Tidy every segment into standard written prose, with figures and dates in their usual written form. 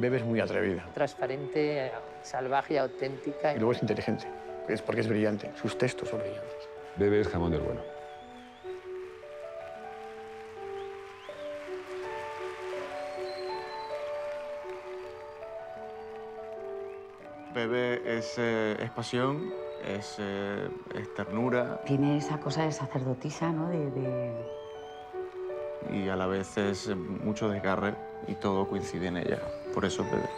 Bebe es muy atrevida. Transparente, salvaje y auténtica. Y luego es inteligente, es porque es brillante. Sus textos son brillantes. Bebe es jamón del bueno. Bebe es pasión, es ternura. Tiene esa cosa de sacerdotisa, ¿no? Y a la vez es mucho desgarre y todo coincide en ella. Por eso Bebe.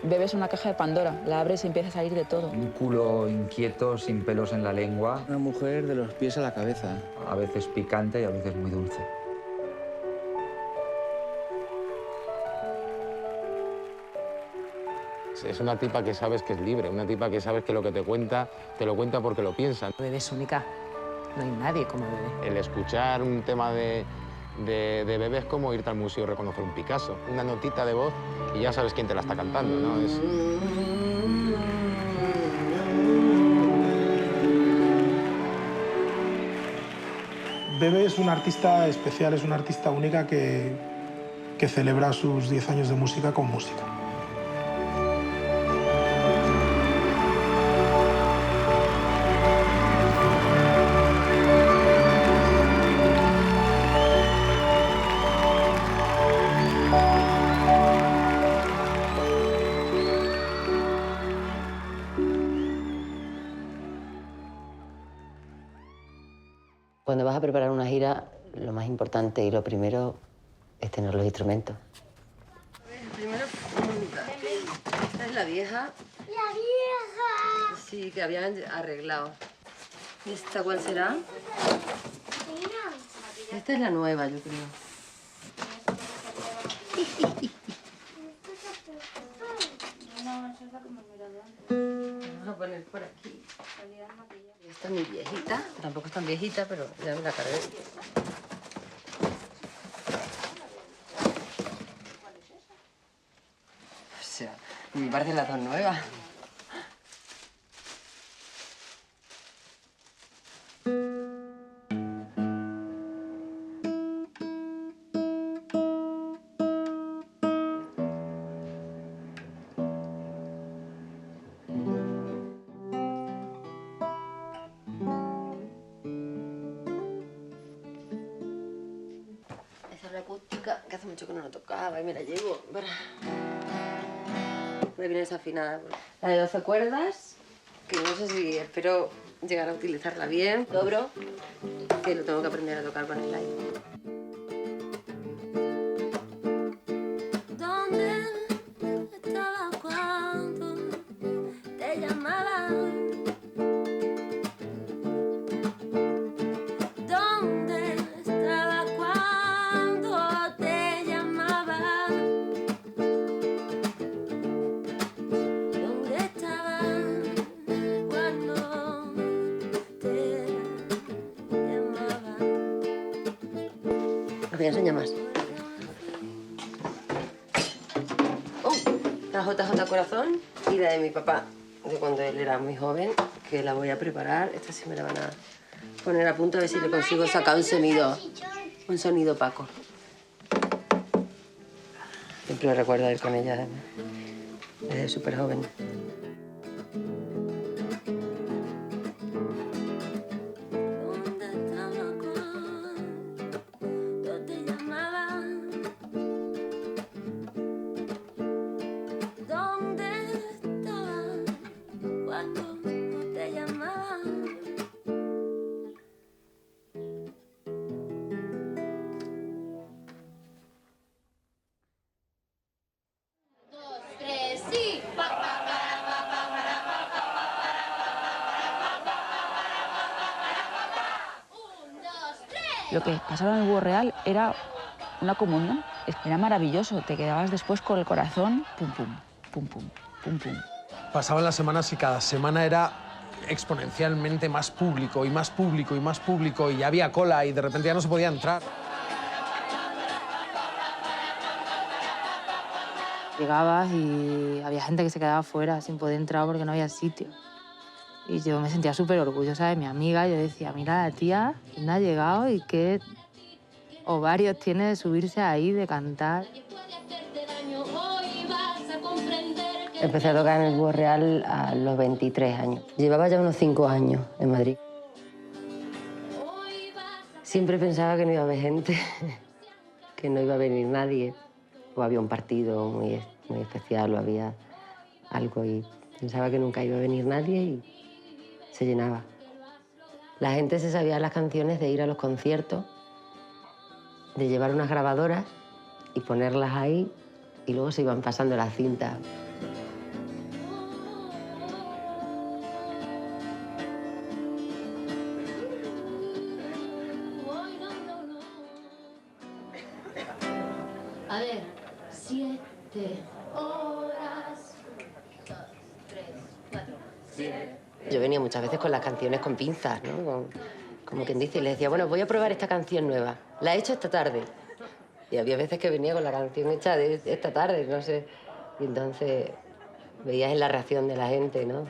Bebe es una caja de Pandora, la abres y empieza a salir de todo. Un culo inquieto, sin pelos en la lengua. Una mujer de los pies a la cabeza. A veces picante y a veces muy dulce. Es una tipa que sabes que es libre, una tipa que sabes que lo que te lo cuenta porque lo piensa. Bebe es única. No hay nadie como Bebe. El escuchar un tema de Bebe es como irte al museo y reconocer un Picasso. Una notita de voz y ya sabes quién te la está cantando, ¿no? Bebe es una artista especial, es una artista única que celebra sus 10 años de música con música. Cuando vas a preparar una gira, lo más importante y lo primero es tener los instrumentos. Primero, esta es la vieja. ¡La vieja! Sí, que habían arreglado. ¿Y esta cuál será? Esta es la nueva, yo creo. Vamos a poner por aquí. Esta es muy viejita, tampoco es tan viejita, pero ya me la cargué. O sea, me parecen las dos nuevas. Esa es la acústica, que hace mucho que no la tocaba y me la llevo para... Me viene desafinada. La de 12 cuerdas, que no sé si espero llegar a utilizarla bien. Dobro, que lo tengo que aprender a tocar con el slide. ¿Dónde estabas cuando te llamaba? ¿Dónde estabas cuando te llamaba? ¿Dónde estabas cuando te llamaba? Os voy a enseñar más. La JJ Corazón y la de mi papá, de cuando él era muy joven, que la voy a preparar. Esta sí me la van a poner a punto a ver si le consigo sacar un sonido Paco. Siempre me recuerdo ir con ella desde súper joven. ¿Dónde estabas cuando te llamaba? ¿Dónde estabas cuando te llamaba? Dos, tres, sí. Un, dos, tres. Lo que pasaba en el Búho Real era una comunión. Era maravilloso. Te quedabas después con el corazón pum, pum, pum, pum, pum, pum. Pasaban las semanas y cada semana era exponencialmente más público y más público y más público y ya había cola y de repente ya no se podía entrar. Llegabas y había gente que se quedaba fuera sin poder entrar porque no había sitio. Y yo me sentía súper orgullosa de mi amiga. Yo decía, mira, la tía, ¿dónde ha llegado y qué ovarios tiene de subirse ahí, de cantar? Empecé a tocar en el Búho Real a los 23 años. Llevaba ya unos 5 años en Madrid. Siempre pensaba que no iba a haber gente, que no iba a venir nadie. O había un partido muy especial, o había algo, y pensaba que nunca iba a venir nadie y se llenaba. La gente se sabía las canciones de ir a los conciertos, de llevar unas grabadoras y ponerlas ahí, y luego se iban pasando las cintas. A ver, 7 horas. 2, 3, 4, 7. Yo venía muchas veces con las canciones con pinzas, ¿no? Como quien dice, y le decía, bueno, voy a probar esta canción nueva. La he hecho esta tarde. Y había veces que venía con la canción hecha de esta tarde, no sé. Y entonces veías en la reacción de la gente, ¿no?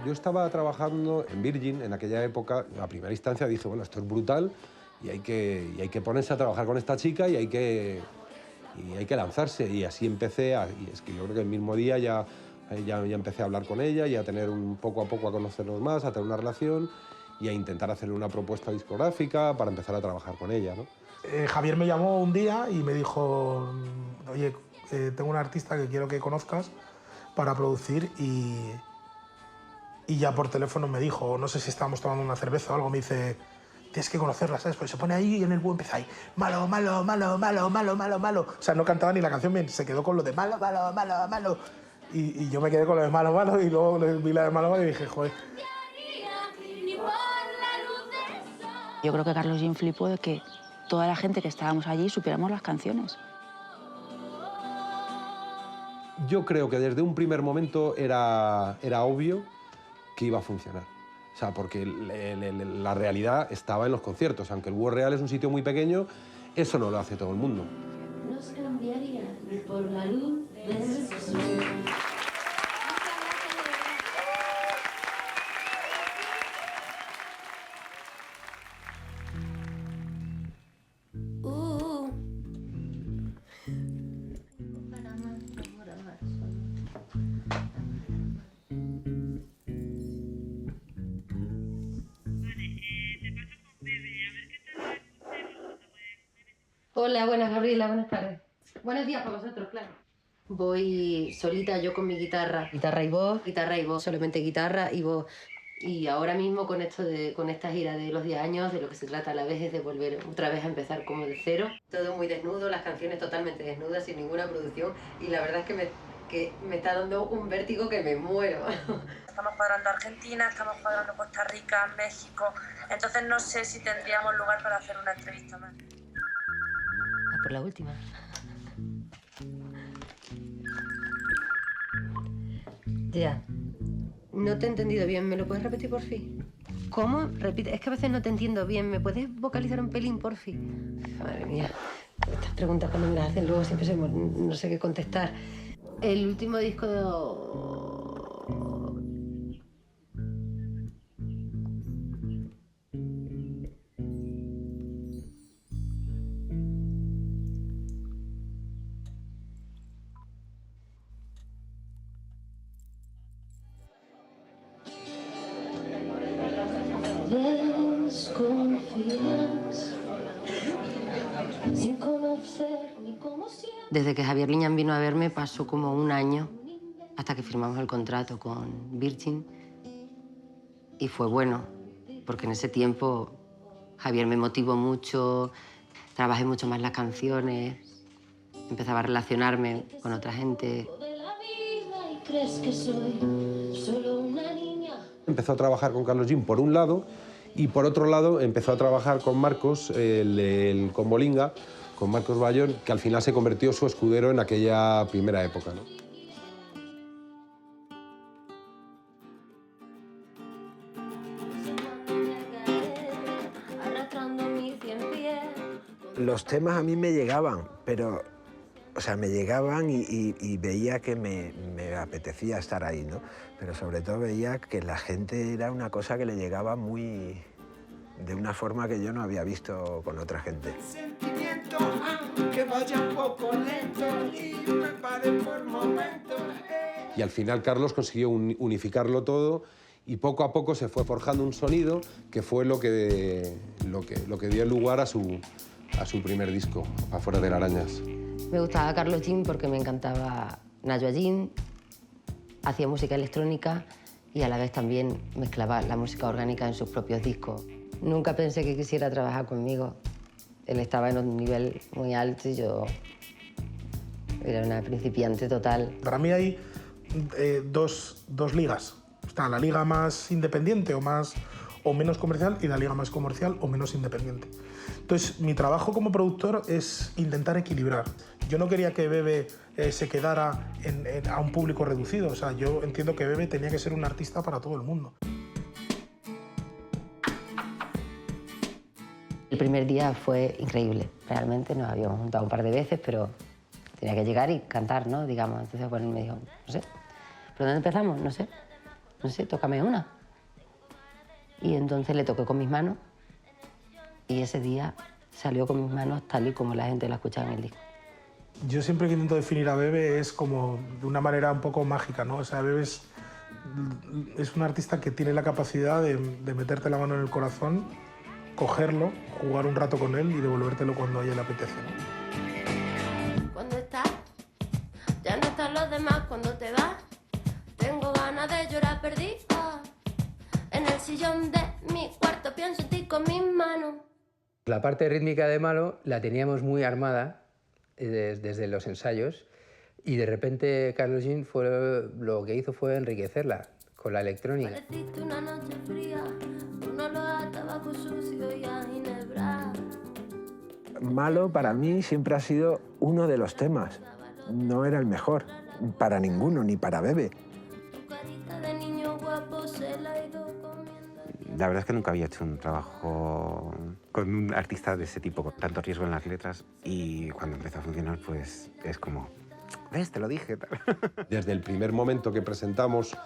Yo estaba trabajando en Virgin en aquella época. A primera instancia dije, bueno, esto es brutal y hay que ponerse a trabajar con esta chica y hay que lanzarse. Y así empecé, y es que yo creo que el mismo día ya empecé a hablar con ella y a tener poco a poco a conocernos más, a tener una relación y a intentar hacerle una propuesta discográfica para empezar a trabajar con ella, ¿no? Javier me llamó un día y me dijo, oye, tengo un artista que quiero que conozcas para producir, y ya por teléfono me dijo, no sé si estábamos tomando una cerveza o algo, me dice, tienes que conocerla, ¿sabes? Pues se pone ahí y en el búho empieza ahí, malo, malo, malo, malo, malo, malo, malo. O sea, no cantaba ni la canción, se quedó con lo de malo, malo, malo, malo. Y yo me quedé con lo de malo, malo, y luego vi la de malo, malo y dije, joder. Yo creo que Carlos Jean flipó de que toda la gente que estábamos allí supiéramos las canciones. Yo creo que desde un primer momento era obvio que iba a funcionar. O sea, porque la realidad estaba en los conciertos. Aunque el Búho Real es un sitio muy pequeño, eso no lo hace todo el mundo. Nos cambiaría ni por la luz del sol. Hola, buenas, Gabriela, buenas tardes. Buenos días para vosotros, claro. Voy solita, yo con mi guitarra. Guitarra y voz, solamente guitarra y voz. Y ahora mismo con esta gira de los 10 años, de lo que se trata a la vez es de volver otra vez a empezar como de cero. Todo muy desnudo, las canciones totalmente desnudas, sin ninguna producción. Y la verdad es que me está dando un vértigo que me muero. Estamos cuadrando Argentina, estamos cuadrando Costa Rica, México. Entonces no sé si tendríamos lugar para hacer una entrevista más. A por la última. Ya. No te he entendido bien. ¿Me lo puedes repetir, por fin? ¿Cómo? Repite. Es que a veces no te entiendo bien. ¿Me puedes vocalizar un pelín, por fin? Madre mía. Estas preguntas cuando me las hacen luego siempre no sé qué contestar. El último disco Desde que Javier Liñán vino a verme pasó como un año hasta que firmamos el contrato con Virgin. Y fue bueno, porque en ese tiempo Javier me motivó mucho, trabajé mucho más las canciones, empezaba a relacionarme con otra gente. Empezó a trabajar con Carlos Jean por un lado, y por otro lado empezó a trabajar con Marcos, el Combolinga, con Marcos Bayón, que al final se convirtió su escudero en aquella primera época, ¿no? Los temas a mí me llegaban, pero O sea, me llegaban y veía que me apetecía estar ahí, ¿no? Pero sobre todo veía que la gente era una cosa que le llegaba muy... de una forma que yo no había visto con otra gente. Que vaya un poco lento y me pare por momentos. Y al final Carlos consiguió unificarlo todo y poco a poco se fue forjando un sonido que fue lo que dio lugar a su primer disco, Afuera de Arañas. Me gustaba Carlos Jean porque me encantaba Nayo Jean, hacía música electrónica y a la vez también mezclaba la música orgánica en sus propios discos. Nunca pensé que quisiera trabajar conmigo. Él estaba en un nivel muy alto y yo era una principiante total. Para mí hay dos ligas. Está la liga más independiente o menos comercial y la liga más comercial o menos independiente. Entonces, mi trabajo como productor es intentar equilibrar. Yo no quería que Bebe se quedara a un público reducido. O sea, yo entiendo que Bebe tenía que ser un artista para todo el mundo. El primer día fue increíble. Realmente nos habíamos juntado un par de veces, pero tenía que llegar y cantar, ¿no? Digamos. Entonces, bueno, él me dijo, no sé, ¿por dónde empezamos? No sé, tócame una. Y entonces le toqué con mis manos y ese día salió con mis manos tal y como la gente la escuchaba en el disco. Yo siempre que intento definir a Bebe es como de una manera un poco mágica, ¿no? O sea, Bebe es un artista que tiene la capacidad de meterte la mano en el corazón, cogerlo, jugar un rato con él y devolvértelo cuando a ella le apetece, ¿no? Cuando estás, ya no están los demás. Cuando te vas, tengo ganas de llorar perdida. En el sillón de mi cuarto pienso en ti con mis manos. La parte rítmica de Malo la teníamos muy armada desde los ensayos y de repente Carlos Jean lo que hizo fue enriquecerla con la electrónica. Pareciste una noche fría, un olor a tabaco sucio y a ginebra. Malo para mí siempre ha sido uno de los temas. No era el mejor, para ninguno, ni para Bebe. Tu carita de niño guapo se la ha ido comiendo. La verdad es que nunca había hecho un trabajo con un artista de ese tipo, con tanto riesgo en las letras, y cuando empezó a funcionar, pues es como, ¿ves? Te lo dije. Desde el primer momento que presentamos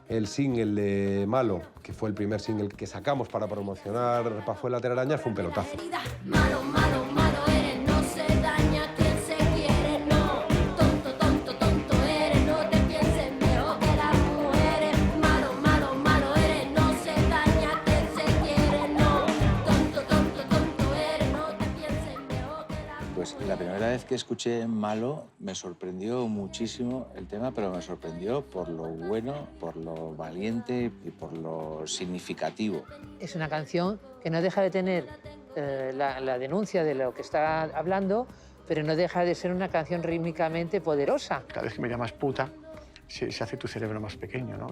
el single de Malo, que fue el primer single que sacamos para promocionar Afuera de Arañas, fue un pelotazo. Malo, malo, malo eres, no se daña quien se quiere, no. Tonto, tonto, tonto eres, no te pienses mejor que las mujeres. Malo, malo, malo eres, no se daña quien se quiere, no. Tonto, tonto, tonto eres, no te pienses mejor que las mujeres. Pues la primera vez que escuché Malo me sorprendió muchísimo el tema, pero me sorprendió por lo bueno, por lo valiente y por lo significativo. Es una canción que no deja de tener la denuncia de lo que está hablando, pero no deja de ser una canción rítmicamente poderosa. Cada vez que me llamas puta, se hace tu cerebro más pequeño, ¿no?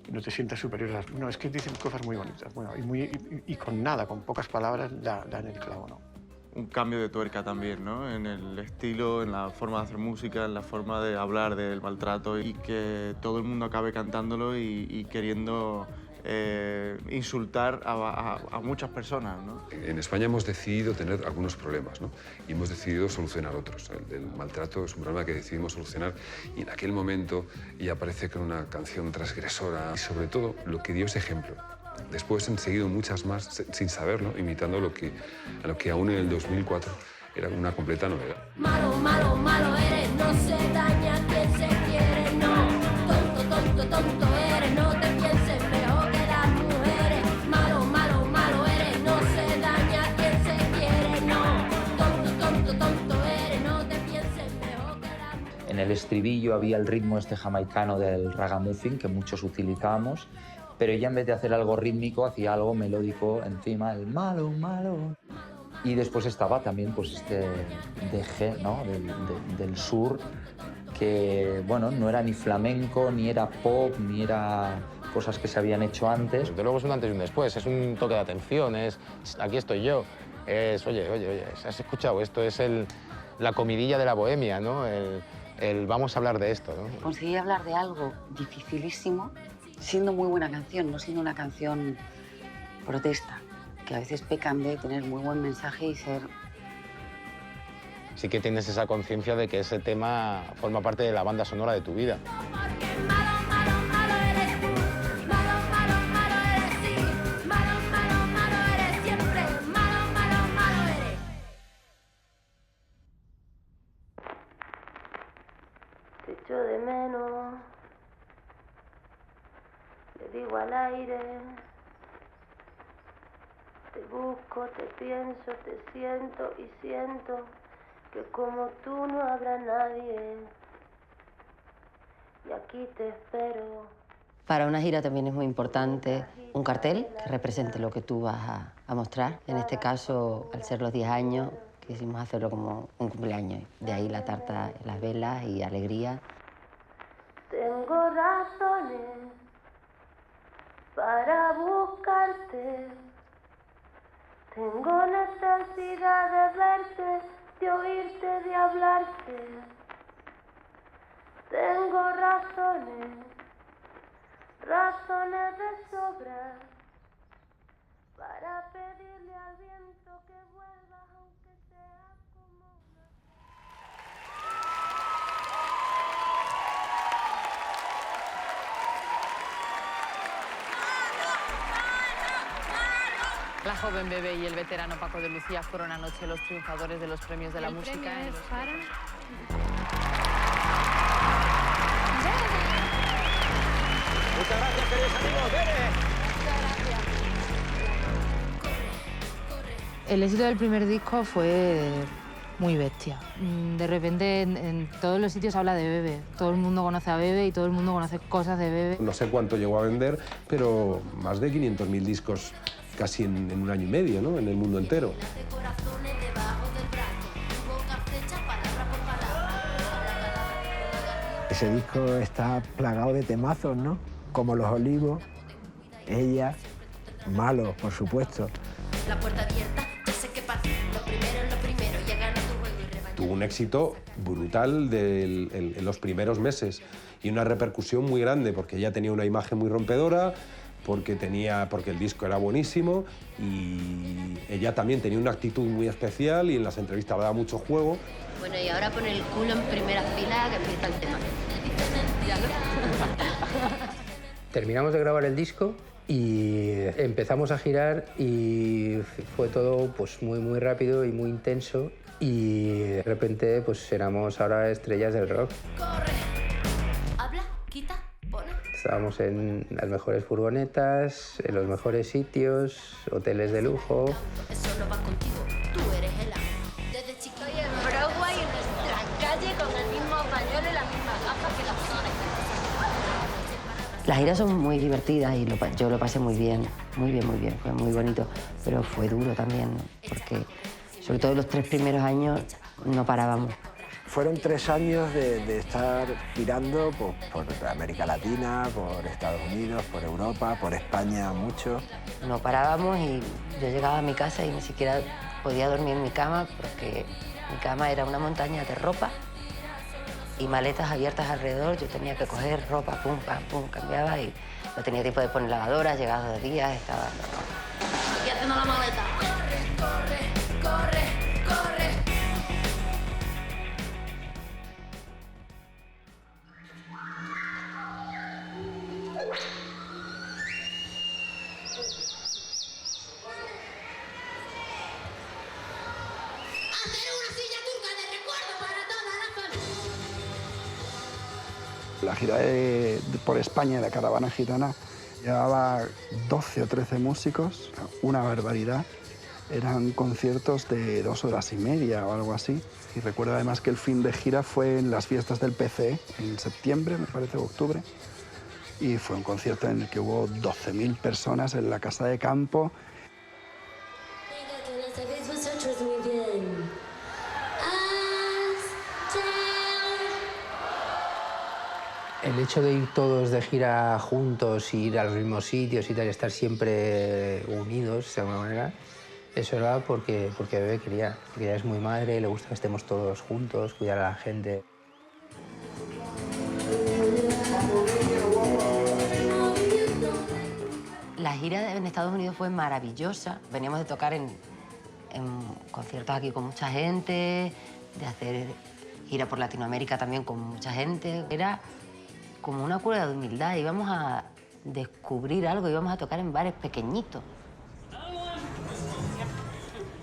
Y no te sientas superior. No, es que dicen cosas muy bonitas, bueno, y con nada, con pocas palabras, dan el clavo, ¿no? Un cambio de tuerca también, ¿no? En el estilo, en la forma de hacer música, en la forma de hablar del maltrato y que todo el mundo acabe cantándolo y queriendo insultar a muchas personas, ¿no? En España hemos decidido tener algunos problemas, ¿no? Y hemos decidido solucionar otros. El maltrato es un problema que decidimos solucionar y en aquel momento ya parece que era una canción transgresora y sobre todo lo que dio ese ejemplo. Después han seguido muchas más sin saberlo, imitando a lo que aún en el 2004 era una completa novedad. Malo, malo, malo eres, no se daña quien se quiere, no. Tonto, tonto, tonto eres, no te pienses mejor que las mujeres. Malo, malo, malo eres, no se daña quien se quiere, no. Tonto, tonto, tonto eres, no te pienses mejor que las mujeres. En el estribillo había el ritmo este jamaicano del ragamuffin que muchos utilizábamos, pero ella en vez de hacer algo rítmico hacía algo melódico encima, el malo, malo. Y después estaba también pues este deje, ¿no? del sur, que bueno, no era ni flamenco, ni era pop, ni era cosas que se habían hecho antes. Desde luego es un antes y un después, es un toque de atención, es aquí estoy yo, es oye, ¿has escuchado? Esto es la comidilla de la bohemia, ¿no? El vamos a hablar de esto, ¿no? Conseguí hablar de algo dificilísimo, siendo muy buena canción, no siendo una canción protesta, que a veces pecan de tener muy buen mensaje y ser sí que tienes esa conciencia de que ese tema forma parte de la banda sonora de tu vida. Te echo de menos, le digo al aire, te busco, te pienso, te siento y siento que como tú no habrá nadie y aquí te espero. Para una gira también es muy importante un cartel que represente lo que tú vas a mostrar. En este caso, al ser los 10 años, quisimos hacerlo como un cumpleaños. De ahí la tarta, las velas y alegría. Tengo razones para buscarte. Tengo necesidad de verte, de oírte, de hablarte. Tengo razones, razones de sobra para pedirle al viento que vuelva aunque sea como una... La joven Bebe y el veterano Paco de Lucía fueron anoche los triunfadores de los premios de la música. premio es para... Muchas gracias, queridos amigos. El éxito del primer disco fue muy bestia. De repente en todos los sitios habla de Bebe. Todo el mundo conoce a Bebe y todo el mundo conoce cosas de Bebe. No sé cuánto llegó a vender, pero más de 500.000 discos casi en un año y medio, ¿no? En el mundo entero. Ese disco está plagado de temazos, ¿no? Como Los Olivos, Ella, Malo, por supuesto. La puerta abierta, yo sé que para ti lo primero es lo primero, ya gana tu juego y rebaña. Tuvo un éxito brutal en los primeros meses y una repercusión muy grande porque ella tenía una imagen muy rompedora, porque el disco era buenísimo y ella también tenía una actitud muy especial y en las entrevistas daba mucho juego. Bueno, y ahora pon el culo en primera fila que empieza el tema. Terminamos de grabar el disco y empezamos a girar y fue todo pues muy rápido y muy intenso y de repente pues éramos ahora estrellas del rock. Corre, habla, quita, pone. Estábamos en las mejores furgonetas, en los mejores sitios, hoteles de lujo. Eso no va contigo, tú eres el amo. Desde chico y en Broadway, en nuestra calle, con el mismo pañuelo y las mismas gafas que las flores. Las giras son muy divertidas y yo lo pasé muy bien, fue muy bonito, pero fue duro también, ¿no? Porque sobre todo los 3 primeros años no parábamos. Fueron 3 años de estar girando por América Latina, por Estados Unidos, por Europa, por España mucho. No parábamos y yo llegaba a mi casa y ni siquiera podía dormir en mi cama porque mi cama era una montaña de ropa y maletas abiertas alrededor. Yo tenía que coger ropa, pum, pam, pum, cambiaba y no tenía tiempo de poner lavadora, llegaba 2 días, estaba... Aquí haciendo la maleta. Corre, corre, corre, corre. La gira por España de la Caravana Gitana llevaba 12 o 13 músicos, una barbaridad. Eran conciertos de 2 horas y media o algo así. Y recuerdo además que el fin de gira fue en las fiestas del PCE, en septiembre, me parece, o octubre. Y fue un concierto en el que hubo 12.000 personas en la casa de campo. Venga, que lo sabéis vosotros muy bien. El hecho de ir todos de gira juntos, ir a los mismos sitios y tal, estar siempre unidos de alguna manera, eso era porque Bebe quería, porque ella es muy madre, le gusta que estemos todos juntos, cuidar a la gente. La gira en Estados Unidos fue maravillosa. Veníamos de tocar en conciertos aquí con mucha gente, de hacer gira por Latinoamérica también con mucha gente. Era como una cura de humildad, íbamos a descubrir algo, íbamos a tocar en bares pequeñitos.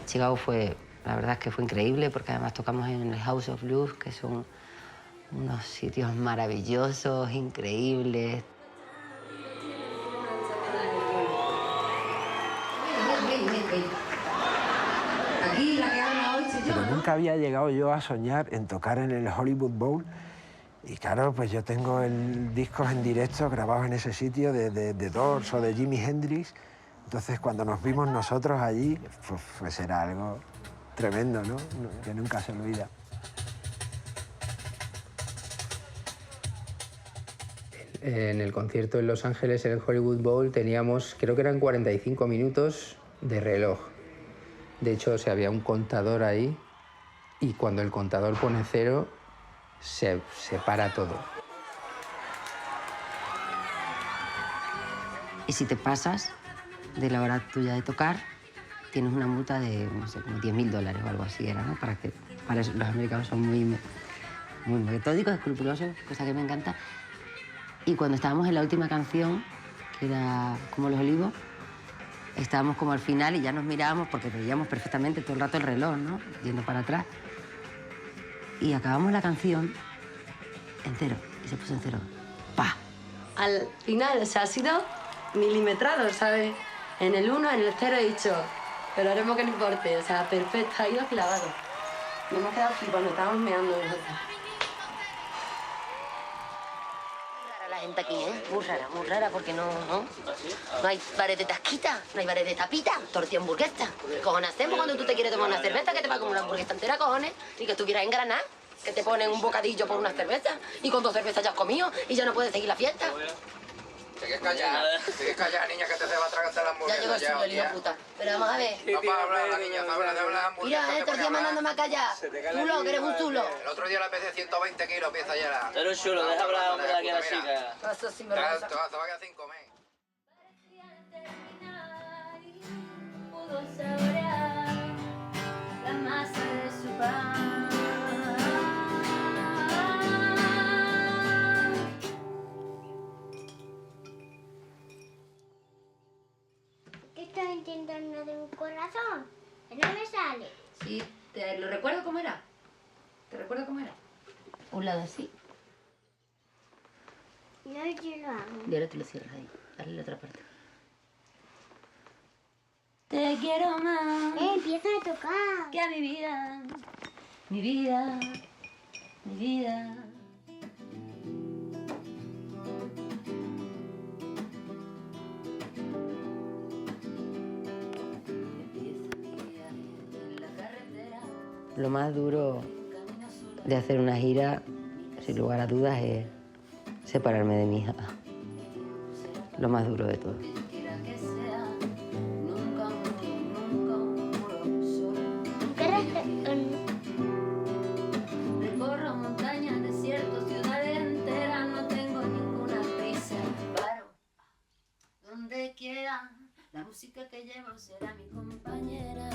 Chicago fue, la verdad es que fue increíble, porque además tocamos en el House of Blues, que son unos sitios maravillosos, increíbles. Pero nunca había llegado yo a soñar en tocar en el Hollywood Bowl. Y claro, pues yo tengo discos en directo grabados en ese sitio de Doors o de Jimi Hendrix. Entonces, cuando nos vimos nosotros allí, pues era algo tremendo, ¿no? Que nunca se olvida. En el concierto en Los Ángeles, en el Hollywood Bowl, teníamos, creo que eran 45 minutos de reloj. De hecho, había un contador ahí y cuando el contador pone 0, se para todo. Y si te pasas de la hora tuya de tocar, tienes una multa de, no sé, como $10.000 o algo así era, ¿no? Para eso, los americanos son muy metódicos, escrupulosos, cosa que me encanta. Y cuando estábamos en la última canción, que era Como los olivos, estábamos como al final y ya nos mirábamos porque veíamos perfectamente todo el rato el reloj, ¿no? Yendo para atrás. Y acabamos la canción en 0, y se puso en 0. ¡Pah! Al final, o sea, ha sido milimetrado, ¿sabes? En el 1, en el 0 he dicho, pero haremos que no importe, o sea, perfecto, ha ido clavado. Nos hemos quedado flipando, estábamos meando nosotros. La gente aquí, ¿eh? Muy rara, porque no hay bares de tasquita, no hay bares de tapita, tortilla hamburguesa. ¿Qué cojones hacemos cuando tú te quieres tomar una cerveza, que te va a comer una hamburguesa entera, cojones? Y que estuvieras en Granada, que te ponen un bocadillo por una cerveza, y con 2 cervezas ya has comido, y ya no puedes seguir la fiesta. Tienes que callar, niña, que te va a tragar la hamburguesa. Ya llegó el chulo, el hijo de puta. Pero vamos a ver. No para hablar la niña, habla de hablar hamburguesa. Mira, estos días mandándome a callar. Chulo, que eres un chulo. El otro día la pesé 120 kilos, pieza ya la... Pero chulo, deja hablar hombre aquí a la chica. Paso sin vergüenza. Te va a quedar sin comer. Pudo saborear la masa de su pan. ¿Qué estoy intentando de un corazón? Que no me sale. Sí, ¿te lo recuerdo cómo era? ¿Te recuerdo cómo era? Un lado así. No, yo lo hago. Y ahora te lo cierras ahí. Dale la otra parte. Te quiero más. Empieza a tocar. Que a mi vida. Mi vida. Mi vida. Lo más duro de hacer una gira, sin lugar a dudas, es separarme de mi hija. Lo más duro de todo. Recorro montañas, desiertos, ciudades enteras, no tengo ninguna prisa. Paro donde quiera, la música que llevo será mi compañera.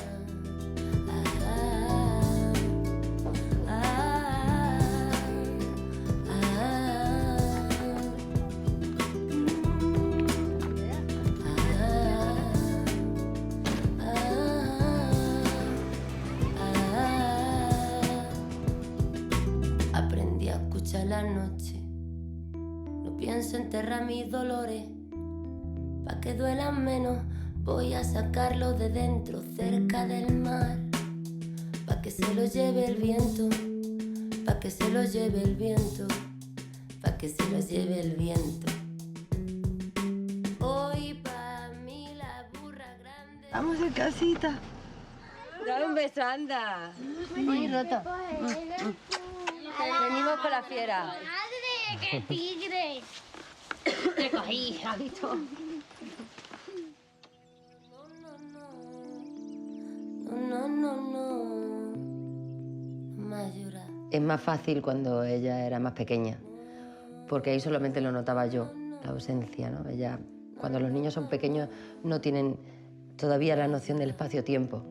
Aprendí a escuchar la noche. No pienso enterrar mis dolores. Pa' que duelan menos, voy a sacarlo de dentro, cerca del mar. Pa' que se lo lleve el viento. Pa' que se lo lleve el viento. Pa' que se lo lleve el viento. Hoy pa' mí la burra grande. Vamos en casita. Dale un beso, anda. Muy roto. Venimos con la fiera. ¡Madre, qué tigre! Te cogí, ¿has visto? No más llorar. Es más fácil cuando ella era más pequeña, porque ahí solamente lo notaba yo, la ausencia, ¿no? Ella, cuando los niños son pequeños, no tienen todavía la noción del espacio-tiempo.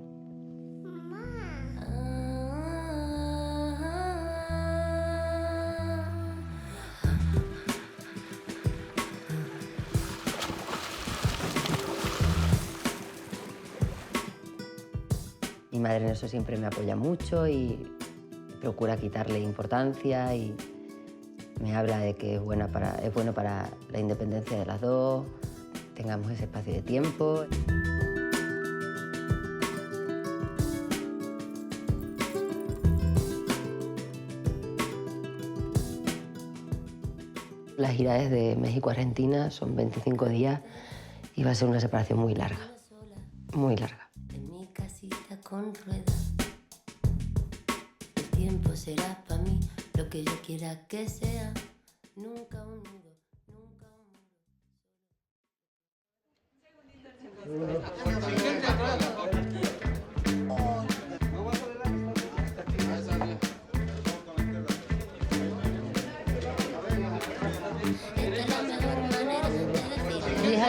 madre en eso siempre me apoya mucho y procura quitarle importancia y me habla de que es bueno para la independencia de las dos, tengamos ese espacio de tiempo. La gira es de México a Argentina, son 25 días y va a ser una separación muy larga, muy larga. En mi casita con ruedas, el tiempo será para mí lo que yo quiera que sea, nunca un nudo, nunca un nudo.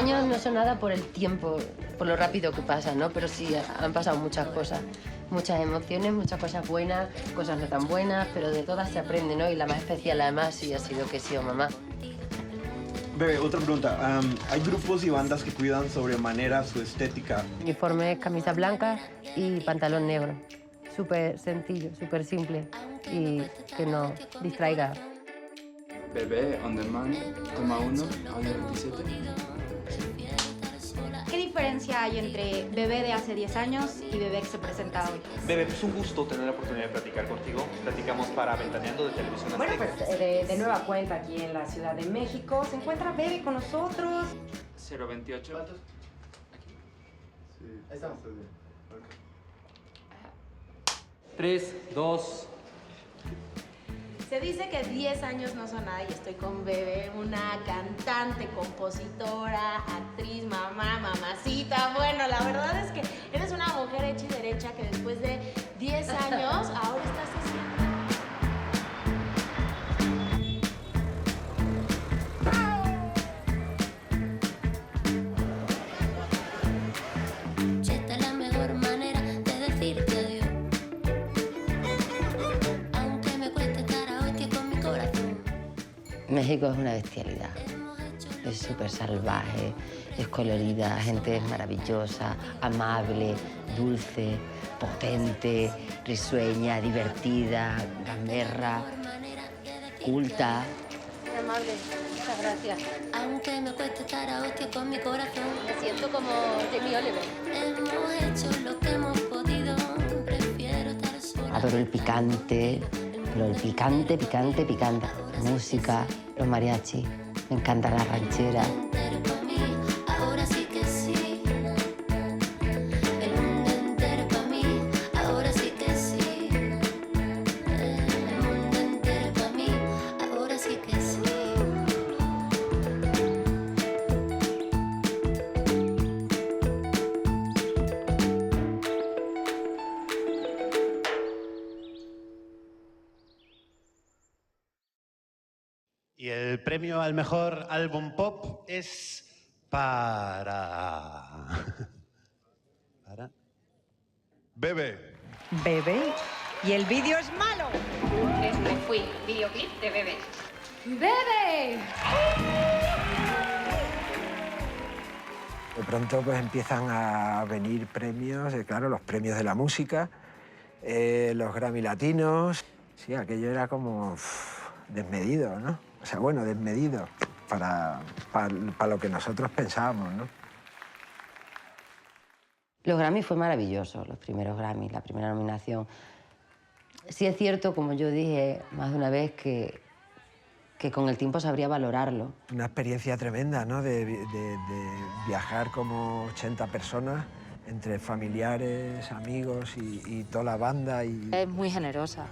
Años no son nada por el tiempo, por lo rápido que pasa, ¿no? Pero sí, han pasado muchas cosas, muchas emociones, muchas cosas buenas, cosas no tan buenas, pero de todas se aprende, ¿no? Y la más especial, además, sí ha sido que he sido mamá. Bebe, otra pregunta. ¿Hay grupos y bandas que cuidan sobremanera su estética? Uniforme, camisa blanca y pantalón negro. Súper sencillo, súper simple y que no distraiga. Bebé, On Demand, toma 1, año 27. ¿Qué diferencia hay entre Bebé de hace 10 años y Bebé que se presenta hoy? Bebé, es un gusto tener la oportunidad de platicar contigo. Platicamos para Ventaneando de Televisión Bueno, Azteca. pues de nueva cuenta aquí en la Ciudad de México. Se encuentra Bebe con nosotros. 028. ¿Cuántos? Sí. Ahí estamos. 3, 2. Se dice que 10 años no son nada y estoy con Bebe, una cantante, compositora, actriz, mamá, mamacita. Bueno, la verdad es que eres una mujer hecha y derecha que después de 10 años ahora estás haciendo... Esta es la mejor manera de decirte adiós. Aunque me cueste estar a hostia con mi corazón. México es una bestialidad, es súper salvaje, es colorida, gente es maravillosa, amable, dulce, potente, risueña, divertida, gamberra, culta. Muy amable, muchas gracias. Aunque me cueste estar a hostia con mi corazón. Me siento como Jamie Oliver. Hemos hecho lo que hemos podido. Prefiero estar sola. Adoro el picante, pero el picante, picante, picante. La música, los mariachis, me encanta la ranchera. Ahora sí que sí. El mundo entero para mí. Ahora sí que sí. El mundo entero para mí. Ahora sí que sí. Y el premio al mejor álbum pop es para Bebe. Bebé. Y el vídeo es malo. Es Me Fui, videoclip de Bebé. ¡Bebe! De pronto pues empiezan a venir premios, claro, los premios de la música, los Grammy Latinos. Sí, aquello era como desmedido, ¿no? O sea, bueno, desmedido para lo que nosotros pensábamos, ¿no? Los Grammy fue maravilloso, los primeros Grammy, la primera nominación. Sí es cierto, como yo dije más de una vez, que con el tiempo sabría valorarlo. Una experiencia tremenda, ¿no? De viajar como 80 personas entre familiares, amigos y toda la banda. Es muy generosa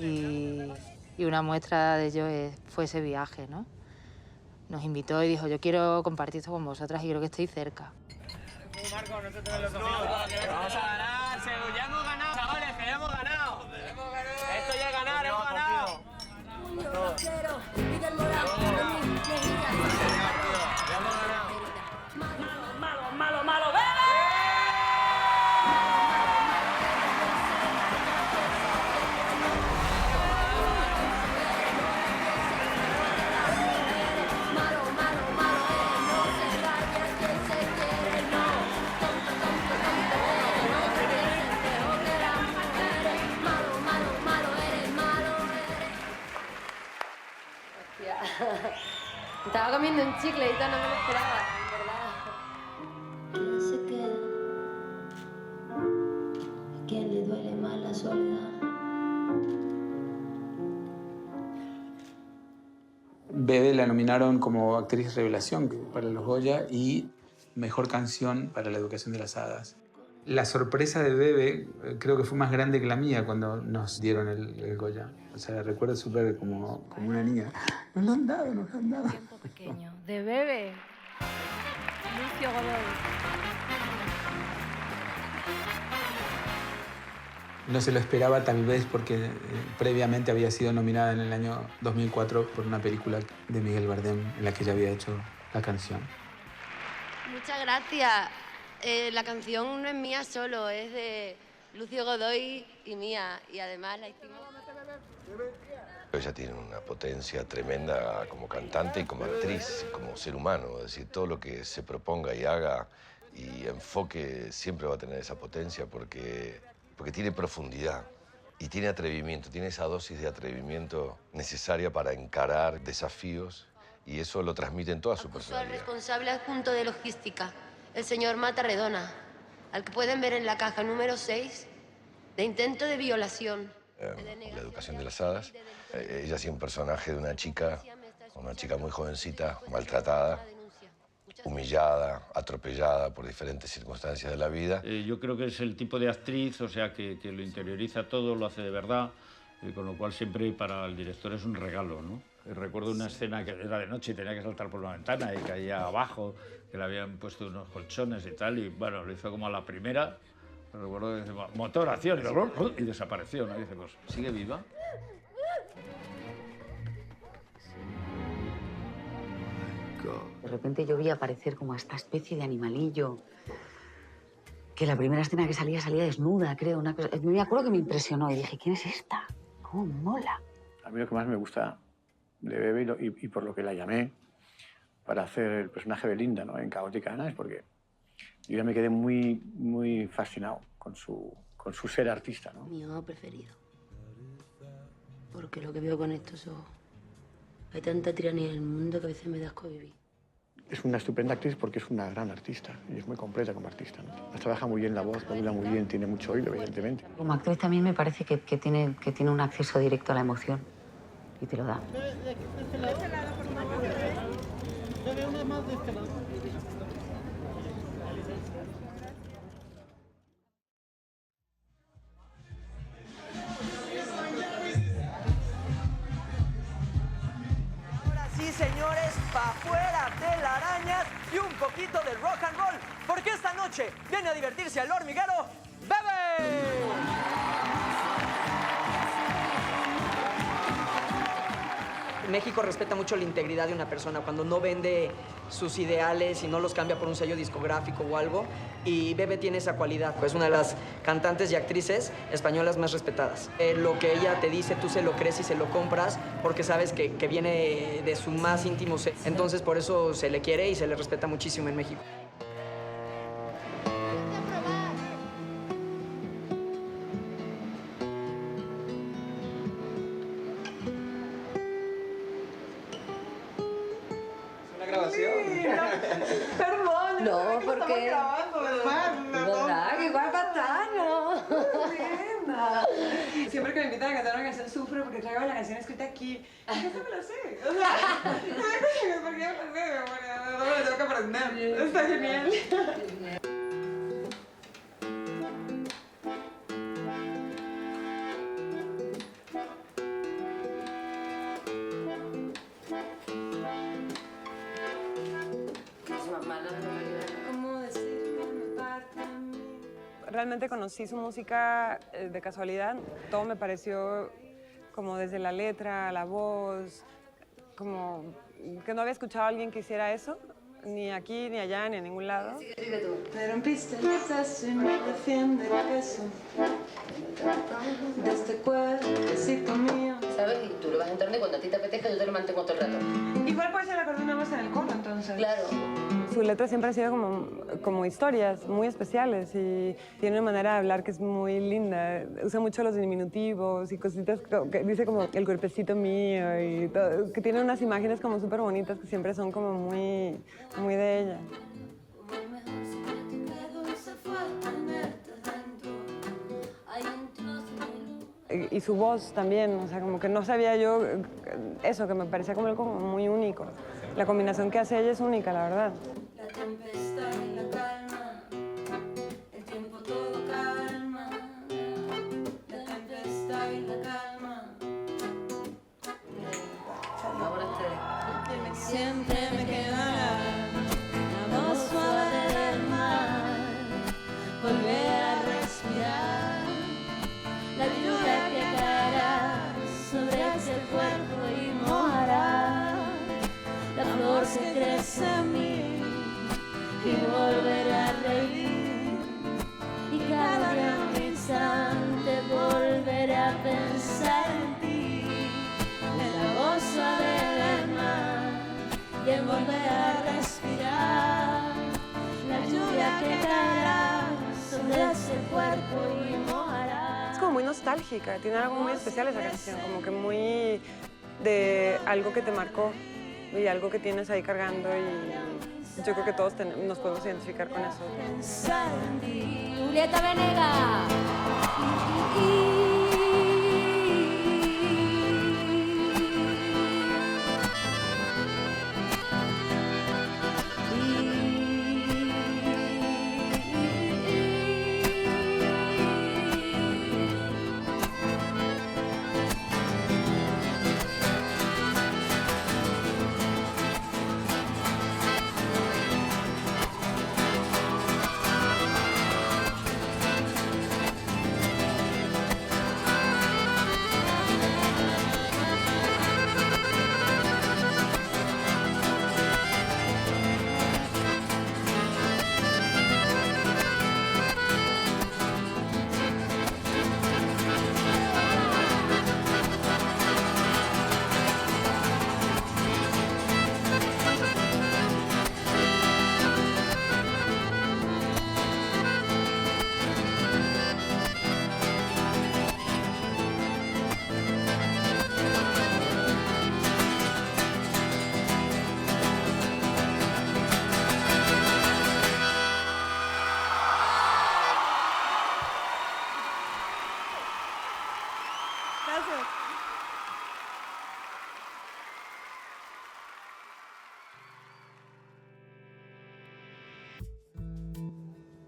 y una muestra de ello fue ese viaje, ¿no? Nos invitó y dijo, yo quiero compartir esto con vosotras y creo que estoy cerca. Marco, no te traes los amigos. Vamos a ganar, Seúl. Ya hemos ganado, chavales, que ya hemos ganado. Esto ya es ganar, hemos ganado. Malo, malo, malo, ¡Bebe! Estaba comiendo un chicle y todo, no me lo esperaba, en verdad. ¿Quién se queda? ¿A quién le duele más la soledad? Bebe la nominaron como actriz revelación para los Goya y mejor canción para La educación de las hadas. La sorpresa de Bebe creo que fue más grande que la mía cuando nos dieron el Goya. O sea, recuerdo súper como una niña. Nos lo han dado, nos lo han dado. Tiempo pequeño. De Bebe. Lucio Godoy. No se lo esperaba tal vez porque previamente había sido nominada en el año 2004 por una película de Miguel Bardem en la que ella había hecho la canción. Muchas gracias. La canción no es mía solo, es de Lucio Godoy y mía. Y además la hicimos... Ella tiene una potencia tremenda como cantante y como actriz, como ser humano. Es decir, todo lo que se proponga y haga y enfoque siempre va a tener esa potencia porque tiene profundidad y tiene atrevimiento, tiene esa dosis de atrevimiento necesaria para encarar desafíos y eso lo transmite en toda su personalidad. Al responsable adjunto de logística, el señor Mata Redona, al que pueden ver en la caja número 6 de intento de violación. La educación de las hadas. Ella hacía un personaje de una chica muy jovencita, maltratada, humillada, atropellada por diferentes circunstancias de la vida. Yo creo que es el tipo de actriz, o sea, que lo interioriza todo, lo hace de verdad, con lo cual siempre para el director es un regalo, ¿no? Recuerdo una escena que era de noche y tenía que saltar por la ventana y caía abajo, que le habían puesto unos colchones y tal, y bueno, lo hizo como a la primera. Recuerdo que dice, motor, acción, y desapareció, ¿no? Y dice, pues, ¿sigue viva? De repente yo vi aparecer como a esta especie de animalillo, que la primera escena que salía desnuda, creo. Una cosa. Me acuerdo que me impresionó y dije, ¿quién es esta? ¿Cómo mola? A mí lo que más me gusta de Bebe y por lo que la llamé para hacer el personaje de Linda, ¿no? En Caótica Ana, es porque yo ya me quedé muy fascinado con su ser artista, ¿no? Mi mamá preferido. Porque lo que veo con estos ojos, hay tanta tiranía en el mundo que a veces me da asco vivir. Es una estupenda actriz porque es una gran artista y es muy completa como artista, ¿no? Trabaja muy bien la voz, modula muy bien, tiene mucho oído, evidentemente. Como actriz también me parece que tiene un acceso directo a la emoción y te lo da. De este lado, por favor. Bebe una más de este lado. Sí, señores, pa' fuera telarañas y un poquito de rock and roll, porque esta noche viene a divertirse al hormiguero Bebe. México respeta mucho la integridad de una persona cuando no vende sus ideales y no los cambia por un sello discográfico o algo. Y Bebe tiene esa cualidad. Es una de las cantantes y actrices españolas más respetadas. Lo que ella te dice, tú se lo crees y se lo compras porque sabes que viene de su más íntimo ser. Entonces, por eso se le quiere y se le respeta muchísimo en México. Perdón, no, porque ¿verdad? ¡Qué guapa estás, no! Siempre que me invitan a cantar una canción sufro porque traigo la canción escrita aquí. Eso me lo sé. O sea, ¿por qué me lo no me lo tengo que aprender? Está genial. Realmente conocí su música de casualidad. Todo me pareció como desde la letra, la voz, como que no había escuchado a alguien que hiciera eso, ni aquí, ni allá, ni en ningún lado. Me rompiste el beso y me defiende el peso de este cuerpecito mío. ¿Sabes? Y tú lo vas entrando y cuando a ti te apetezca yo te lo mantengo todo el rato. Igual puede ser la coordinamos en el coro, entonces. Claro. su letra siempre ha sido como historias muy especiales y tiene una manera de hablar que es muy linda. Usa mucho los diminutivos y cositas que dice como el cuerpecito mío y todo, que tiene unas imágenes como súper bonitas que siempre son como muy de ella. Y su voz también, o sea, como que no sabía yo eso, que me parecía como algo muy único. La combinación que hace ella es única, la verdad. La tempestad y la calma, el tiempo todo calma. La tempestad y la calma. Siempre me quedará la voz suave del mar, volver a respirar. La lluvia que caerá sobre ese cuerpo y mojará la flor que crece en mí y volverá a reír. Y cada día un instante volveré a pensar en ti, en la voz suave del mar y en volver a respirar. La lluvia que caerá sobre ese cuerpo y mojará. Es como muy nostálgica, tiene algo muy especial esa canción, como que muy de algo que te marcó y algo que tienes ahí cargando y yo creo que todos nos podemos identificar con eso. Julieta Venegas.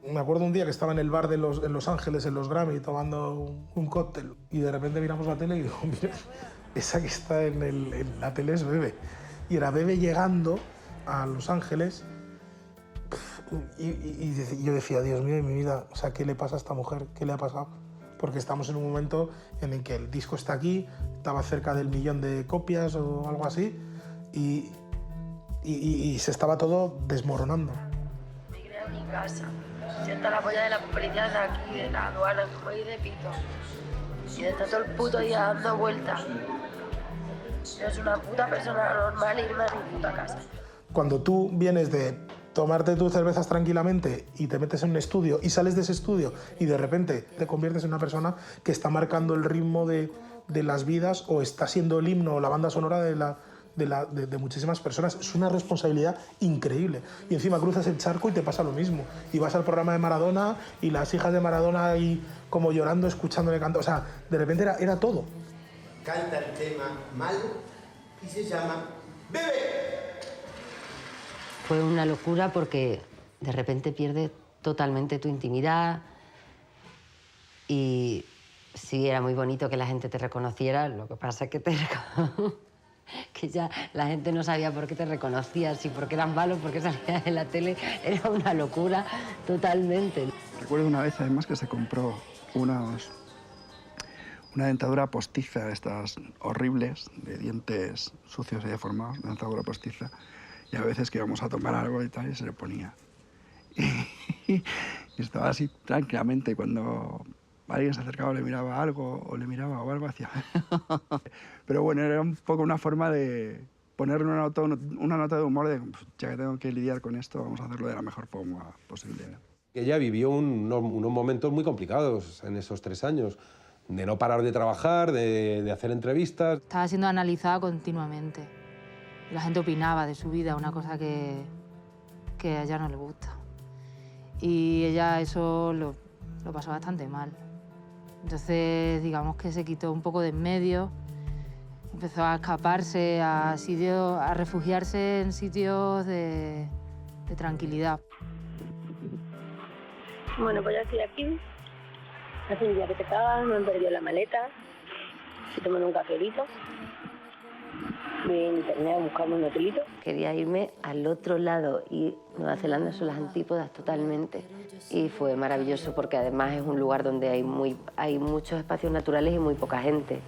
Me acuerdo un día que estaba en el bar en Los Ángeles, en los Grammy, tomando un cóctel y de repente miramos la tele y digo, mira, esa que está en la tele es Bebe. Y era Bebe llegando a Los Ángeles y yo decía, Dios mío, en mi vida, o sea, ¿qué le pasa a esta mujer? ¿Qué le ha pasado? Porque estamos en un momento en el que el disco está aquí, estaba cerca del 1 millón de copias o algo así y se estaba todo desmoronando. Me creo en mi casa. Siento la polla de la policía de aquí, de la aduana, como y de pito. Y de estar todo el puto día dando vueltas. Yo soy una puta persona normal y irme a mi puta casa. Cuando tú vienes de tomarte tus cervezas tranquilamente y te metes en un estudio y sales de ese estudio y de repente te conviertes en una persona que está marcando el ritmo de las vidas o está siendo el himno o la banda sonora de muchísimas personas. Es una responsabilidad increíble. Y encima cruzas el charco y te pasa lo mismo. Y vas al programa de Maradona y las hijas de Maradona ahí como llorando, escuchándole cantar. O sea, de repente era todo. Canta el tema Malo y se llama Bebe. Fue una locura porque de repente pierdes totalmente tu intimidad y sí, era muy bonito que la gente te reconociera, lo que pasa es que que ya la gente no sabía por qué te reconocía, si porque eras malo, porque salías en la tele, era una locura totalmente. Recuerdo una vez además que se compró una dentadura postiza de estas horribles, de dientes sucios y deformados, una dentadura postiza, y a veces que íbamos a tomar algo y tal, y se le ponía. Y estaba así tranquilamente, y cuando alguien se acercaba o le miraba algo, o le miraba o algo, hacía... Pero bueno, era un poco una forma de ponerle una nota de humor de, ya que tengo que lidiar con esto, vamos a hacerlo de la mejor forma posible. Ella vivió unos momentos muy complicados en esos 3 años, de no parar de trabajar, de hacer entrevistas. Estaba siendo analizada continuamente. La gente opinaba de su vida, una cosa que a ella no le gusta. Y ella eso lo pasó bastante mal. Entonces, digamos que se quitó un poco de en medio, empezó a escaparse a sitios, a refugiarse en sitios de tranquilidad. Bueno, pues ya estoy aquí. Hace un día que te cagas, me han perdido la maleta. Estoy tomando un cafelito. Voy a internet a buscarme un hotelito. Quería irme al otro lado y Nueva Zelanda son las antípodas totalmente. Y fue maravilloso porque además es un lugar donde hay muchos espacios naturales y muy poca gente.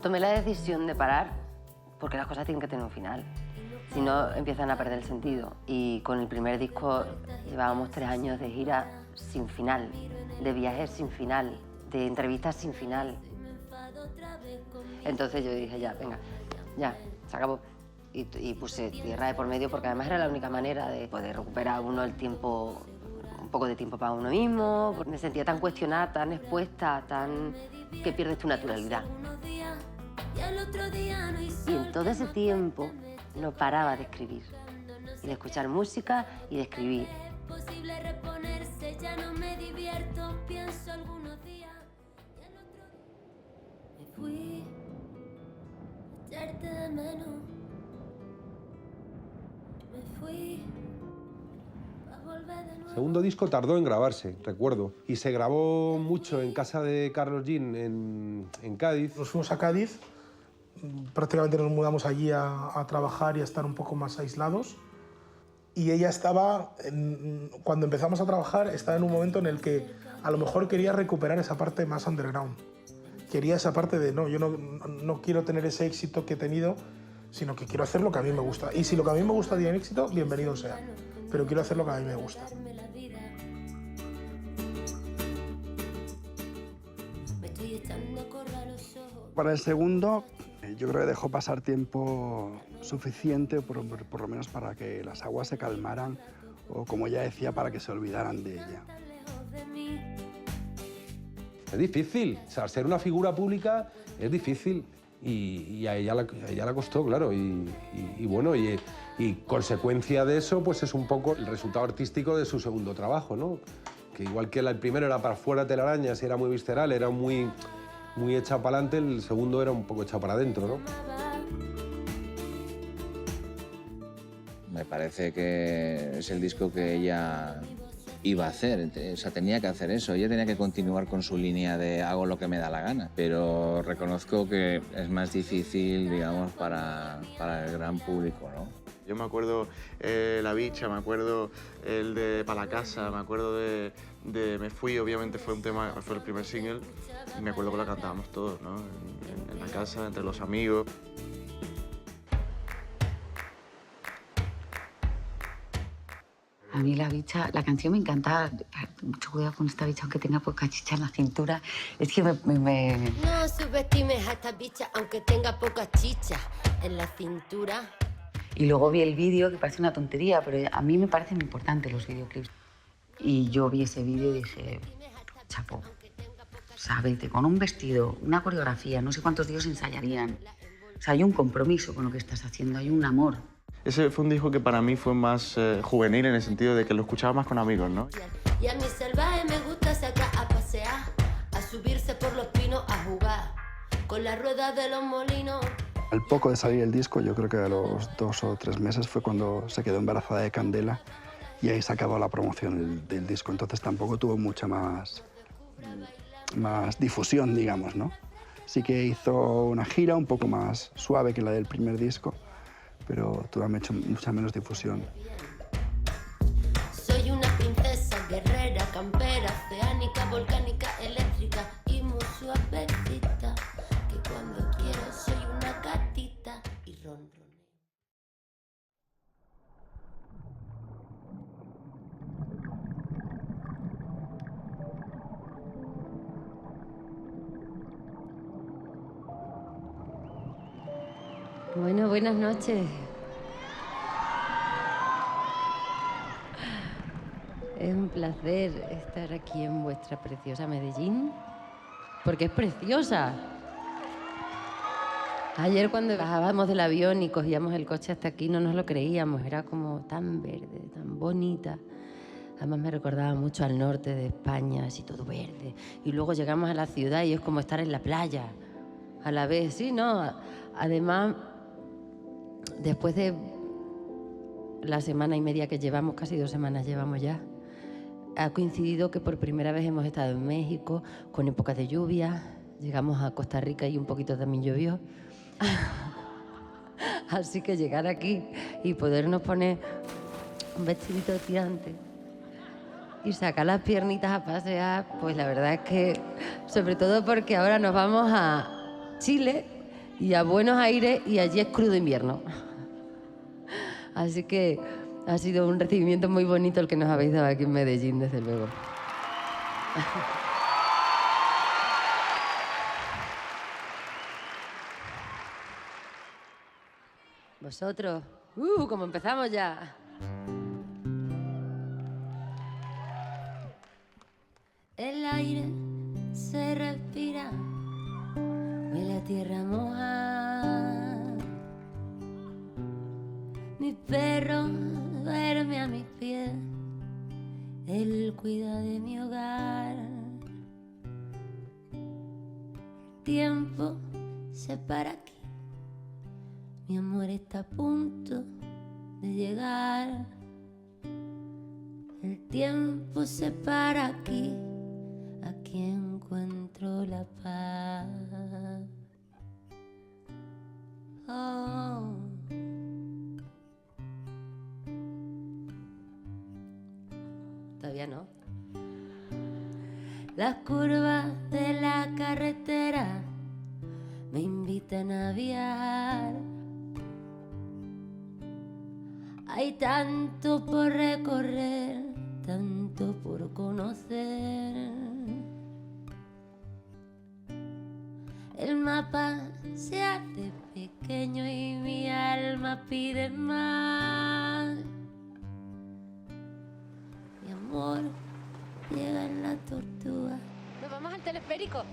Tomé la decisión de parar porque las cosas tienen que tener un final. Si no, empiezan a perder el sentido. Y con el primer disco llevábamos 3 años de gira sin final, de viajes sin final, de entrevistas sin final. Entonces yo dije, ya, venga, ya, se acabó. Y puse tierra de por medio porque además era la única manera de poder recuperar uno el tiempo, un poco de tiempo para uno mismo. Me sentía tan cuestionada, tan expuesta, que pierdes tu naturalidad. Y en todo ese tiempo no paraba de escribir, y de escuchar música y de escribir. El segundo disco tardó en grabarse, recuerdo, y se grabó mucho en casa de Carlos Jean en Cádiz. Nos fuimos a Cádiz, prácticamente nos mudamos allí a trabajar y a estar un poco más aislados. Y ella estaba, cuando empezamos a trabajar, estaba en un momento en el que a lo mejor quería recuperar esa parte más underground. Quería esa parte de, no, yo no quiero tener ese éxito que he tenido, sino que quiero hacer lo que a mí me gusta. Y si lo que a mí me gusta tiene éxito, bienvenido sea. Pero quiero hacer lo que a mí me gusta. Para el segundo, yo creo que dejó pasar tiempo suficiente, por lo menos para que las aguas se calmaran, o como ella decía, para que se olvidaran de ella. Es difícil, o sea, ser una figura pública es difícil y a ella le costó, claro, y bueno, y consecuencia de eso, pues es un poco el resultado artístico de su segundo trabajo, ¿no? Que igual que el primero era para afuera telarañas, era muy visceral, era muy echado para adelante, el segundo era un poco echado para adentro, ¿no? Me parece que es el disco que ella iba a hacer, o sea, tenía que hacer eso. Ella tenía que continuar con su línea de hago lo que me da la gana, pero reconozco que es más difícil, digamos, para el gran público, ¿no? Yo me acuerdo La Bicha, me acuerdo el de Pa' la Casa, me acuerdo de Me Fui, obviamente fue el primer single, y me acuerdo que la cantábamos todos, ¿no? En la casa, entre los amigos. A mí La Bicha, la canción me encanta. Mucho cuidado con esta bicha, aunque tenga poca chicha en la cintura. Es que No subestimes a esta bicha, aunque tenga poca chicha en la cintura. Y luego vi el vídeo, que parece una tontería, pero a mí me parecen importantes los videoclips. Y yo vi ese vídeo y dije, chapo, o sea, vete con un vestido, una coreografía, no sé cuántos días ensayarían. O sea, hay un compromiso con lo que estás haciendo, hay un amor. Ese fue un disco que para mí fue más juvenil, en el sentido de que lo escuchaba más con amigos, ¿no? Y a mi salvaje me gusta sacar a pasear, a subirse por los pinos, a jugar con las ruedas de los molinos. Al poco de salir el disco, yo creo que a los 2 o 3 meses fue cuando se quedó embarazada de Candela y ahí se acabó la promoción del disco. Entonces tampoco tuvo mucha más difusión, digamos, ¿no? Sí que hizo una gira un poco más suave que la del primer disco, pero tuvo mucha menos difusión. Soy una princesa, guerrera, campera, oceánica, volcánica, eléctrica y muy suavecita, que cuando quiero soy una gatita y ronro. Bueno, buenas noches. Es un placer estar aquí en vuestra preciosa Medellín, porque es preciosa. Ayer cuando bajábamos del avión y cogíamos el coche hasta aquí no nos lo creíamos, era como tan verde, tan bonita. Además me recordaba mucho al norte de España, así todo verde. Y luego llegamos a la ciudad y es como estar en la playa a la vez, ¿sí? ¿No? Además, después de la semana y media que llevamos, casi 2 semanas llevamos ya, ha coincidido que por primera vez hemos estado en México con épocas de lluvia. Llegamos a Costa Rica y un poquito también llovió. Así que llegar aquí y podernos poner un vestidito tirante y sacar las piernitas a pasear, pues la verdad es que, sobre todo porque ahora nos vamos a Chile y a Buenos Aires y allí es crudo invierno. Así que ha sido un recibimiento muy bonito el que nos habéis dado aquí en Medellín, desde luego. Vosotros, como empezamos ya. El aire se respira, huele a tierra mojada. Mi perro duerme a mis pies, él cuida de mi hogar. El tiempo se para aquí, mi amor está a punto de llegar. El tiempo se para aquí, aquí encuentro la paz. Oh. Todavía no. Las curvas de la carretera me invitan a viajar. Hay tanto por recorrer, tanto por conocer. El mapa se hace pequeño y mi alma pide más. Mi amor llega en la tortuga. Nos vamos al teleférico.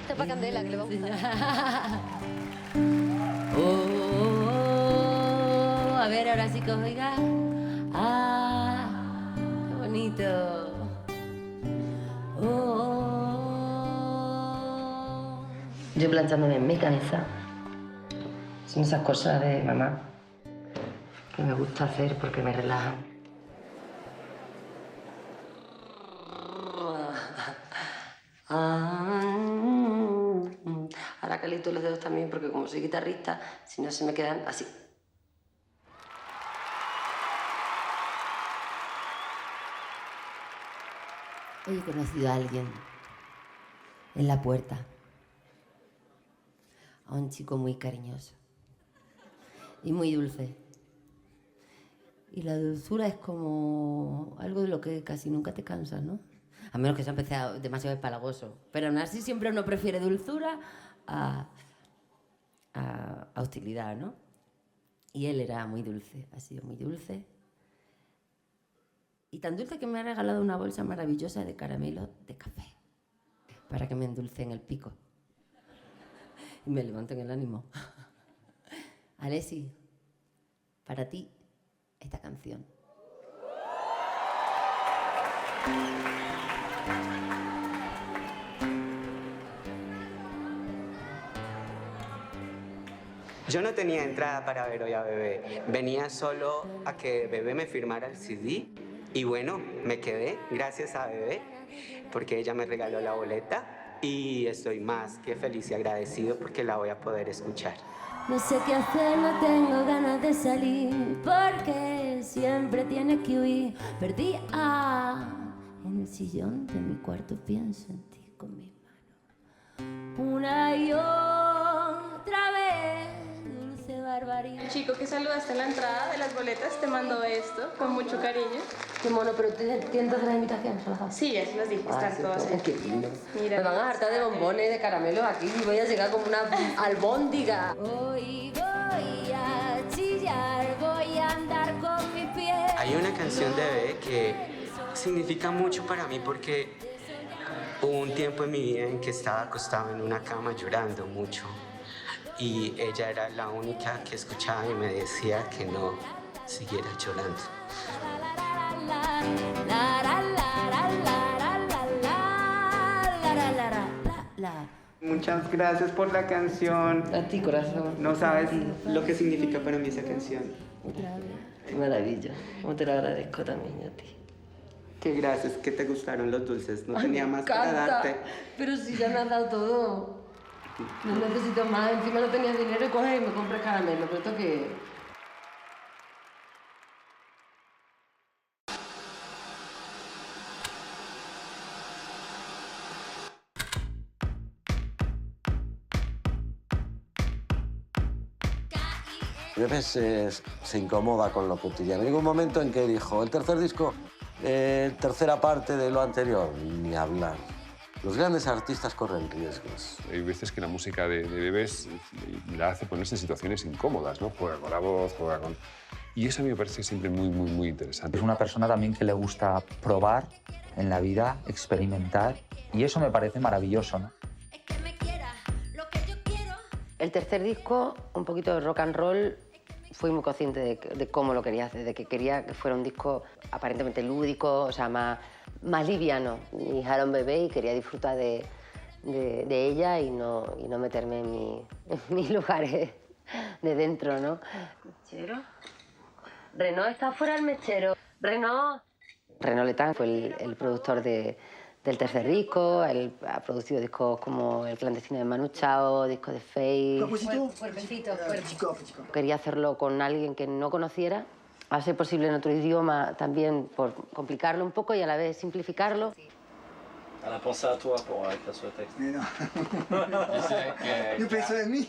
Esto es para Candela, que le vamos a A ver, ahora sí que os oiga. Ah, qué bonito. Yo planchándome en mi cabeza. Son esas cosas de mamá que me gusta hacer porque me relajan. Ahora caliento los dedos también porque como soy guitarrista, si no se me quedan así. Hoy he conocido a alguien en la puerta, a un chico muy cariñoso y muy dulce. Y la dulzura es como algo de lo que casi nunca te cansas, ¿no? A menos que sea empezado demasiado espalagoso. Pero aún así siempre uno prefiere dulzura a hostilidad, ¿no? Y él era muy dulce, ha sido muy dulce. Y tan dulce que me ha regalado una bolsa maravillosa de caramelos de café para que me endulcen el pico y me levanten el ánimo. Alessi, para ti, esta canción. Yo no tenía entrada para ver hoy a Bebé. Venía solo a que Bebé me firmara el CD. Y bueno, me quedé gracias a Bebé, porque ella me regaló la boleta. Y estoy más que feliz y agradecido porque la voy a poder escuchar. No sé qué hacer, no tengo ganas de salir, porque siempre tienes que huir. Perdí en el sillón de mi cuarto, pienso en ti con mi mano. Una y otra vez, dulce barbaridad. El chico que saludaste en la entrada de las boletas te mandó esto con mucho cariño. Qué mono, pero ¿tienes todas las invitaciones? Sí, ya se las dije, están todas ahí. Qué lindo. Mira, me van a hartar de bombones, de caramelos aquí y voy a llegar como una albóndiga. Hoy voy a chillar, voy a andar con mis pies. Hay una canción de Bebé que significa mucho para mí porque hubo un tiempo en mi vida en que estaba acostado en una cama llorando mucho y ella era la única que escuchaba y me decía que no siguiera llorando. Muchas gracias por la canción. A ti, corazón. No sabes lo que significa para mí esa canción. Qué maravilla. ¿Cómo te lo agradezco también a ti? Qué gracias, que te gustaron los dulces. No Ay, tenía me más para encanta. darte. Pero si ya me has dado todo. No necesito más. Encima no tenías dinero y coges y me compras caramelo. ¿Pero esto qué es? A veces se incomoda con lo cotidiano. Llegó un momento en que dijo, el tercer disco, tercera parte de lo anterior, ni hablar. Los grandes artistas corren riesgos. Hay veces que la música de Bebés la hace ponerse en situaciones incómodas, ¿no? Juega con la voz, juega con... Y eso a mí me parece siempre muy interesante. Es una persona también que le gusta probar en la vida, experimentar, y eso me parece maravilloso, ¿no? El tercer disco, un poquito de rock and roll, fui muy consciente de cómo lo quería hacer, de que quería que fuera un disco aparentemente lúdico, o sea, más liviano. Mi hija era un bebé y quería disfrutar de ella y no meterme en mis lugares de dentro, ¿no? ¿Mechero? Renaud está fuera del mechero. Renaud. Renaud Letang fue el productor del tercer disco. Él ha producido discos como El clandestino de Manu Chao, discos de Faye. Fuertecito. Quería hacerlo con alguien que no conociera, a ser posible en otro idioma también, por complicarlo un poco y a la vez simplificarlo. Elle a pensé à toi pour écrire ce texte. Mais non. Je sais que... No pensó en mí.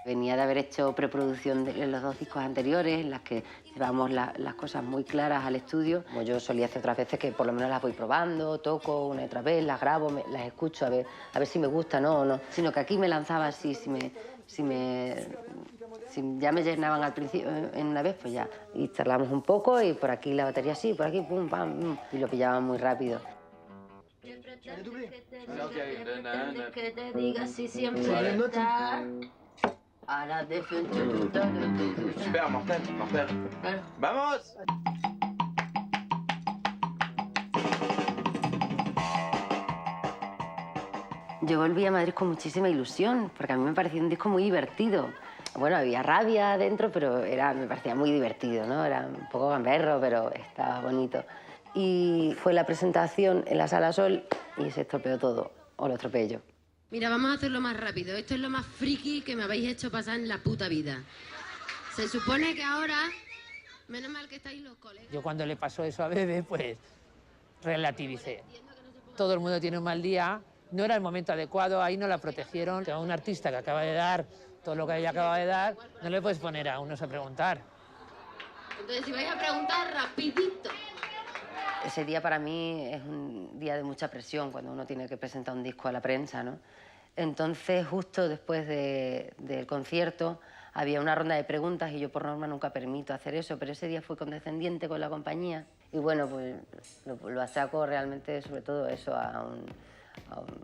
Venía de haber hecho preproducción de los dos discos anteriores, en las que llevábamos las cosas muy claras al estudio. Como yo solía hacer otras veces, que por lo menos las voy probando, toco una y otra vez, las grabo, las escucho a ver si me gusta, ¿no? O no. Sino que aquí me lanzaba así, si ya me llenaban al principio, en una vez, pues ya. Y charlamos un poco y por aquí la batería así, por aquí, pum, pam, y lo pillaban muy rápido. Que te diga si siempre está a la defensa. Super, mortel. ¡Vamos! Yo volví a Madrid con muchísima ilusión, porque a mí me parecía un disco muy divertido. Bueno, había rabia dentro, pero me parecía muy divertido, ¿no? Era un poco gamberro, pero estaba bonito. Y fue la presentación en la Sala Sol y se estropeó todo, o lo estropeé yo. Mira, vamos a hacerlo más rápido. Esto es lo más friki que me habéis hecho pasar en la puta vida. Se supone que ahora, menos mal que estáis los colegas. Yo cuando le pasó eso a Bebe, pues relativicé. Todo el mundo tiene un mal día, no era el momento adecuado, ahí no la protegieron. A un artista que acaba de dar todo lo que ella acaba de dar, no le puedes poner a unos a preguntar. Entonces, si vais a preguntar, rapidito. Ese día para mí es un día de mucha presión, cuando uno tiene que presentar un disco a la prensa, ¿no? Entonces, justo después del concierto, había una ronda de preguntas y yo por norma nunca permito hacer eso, pero ese día fui condescendiente con la compañía y bueno, pues lo achaco realmente sobre todo eso a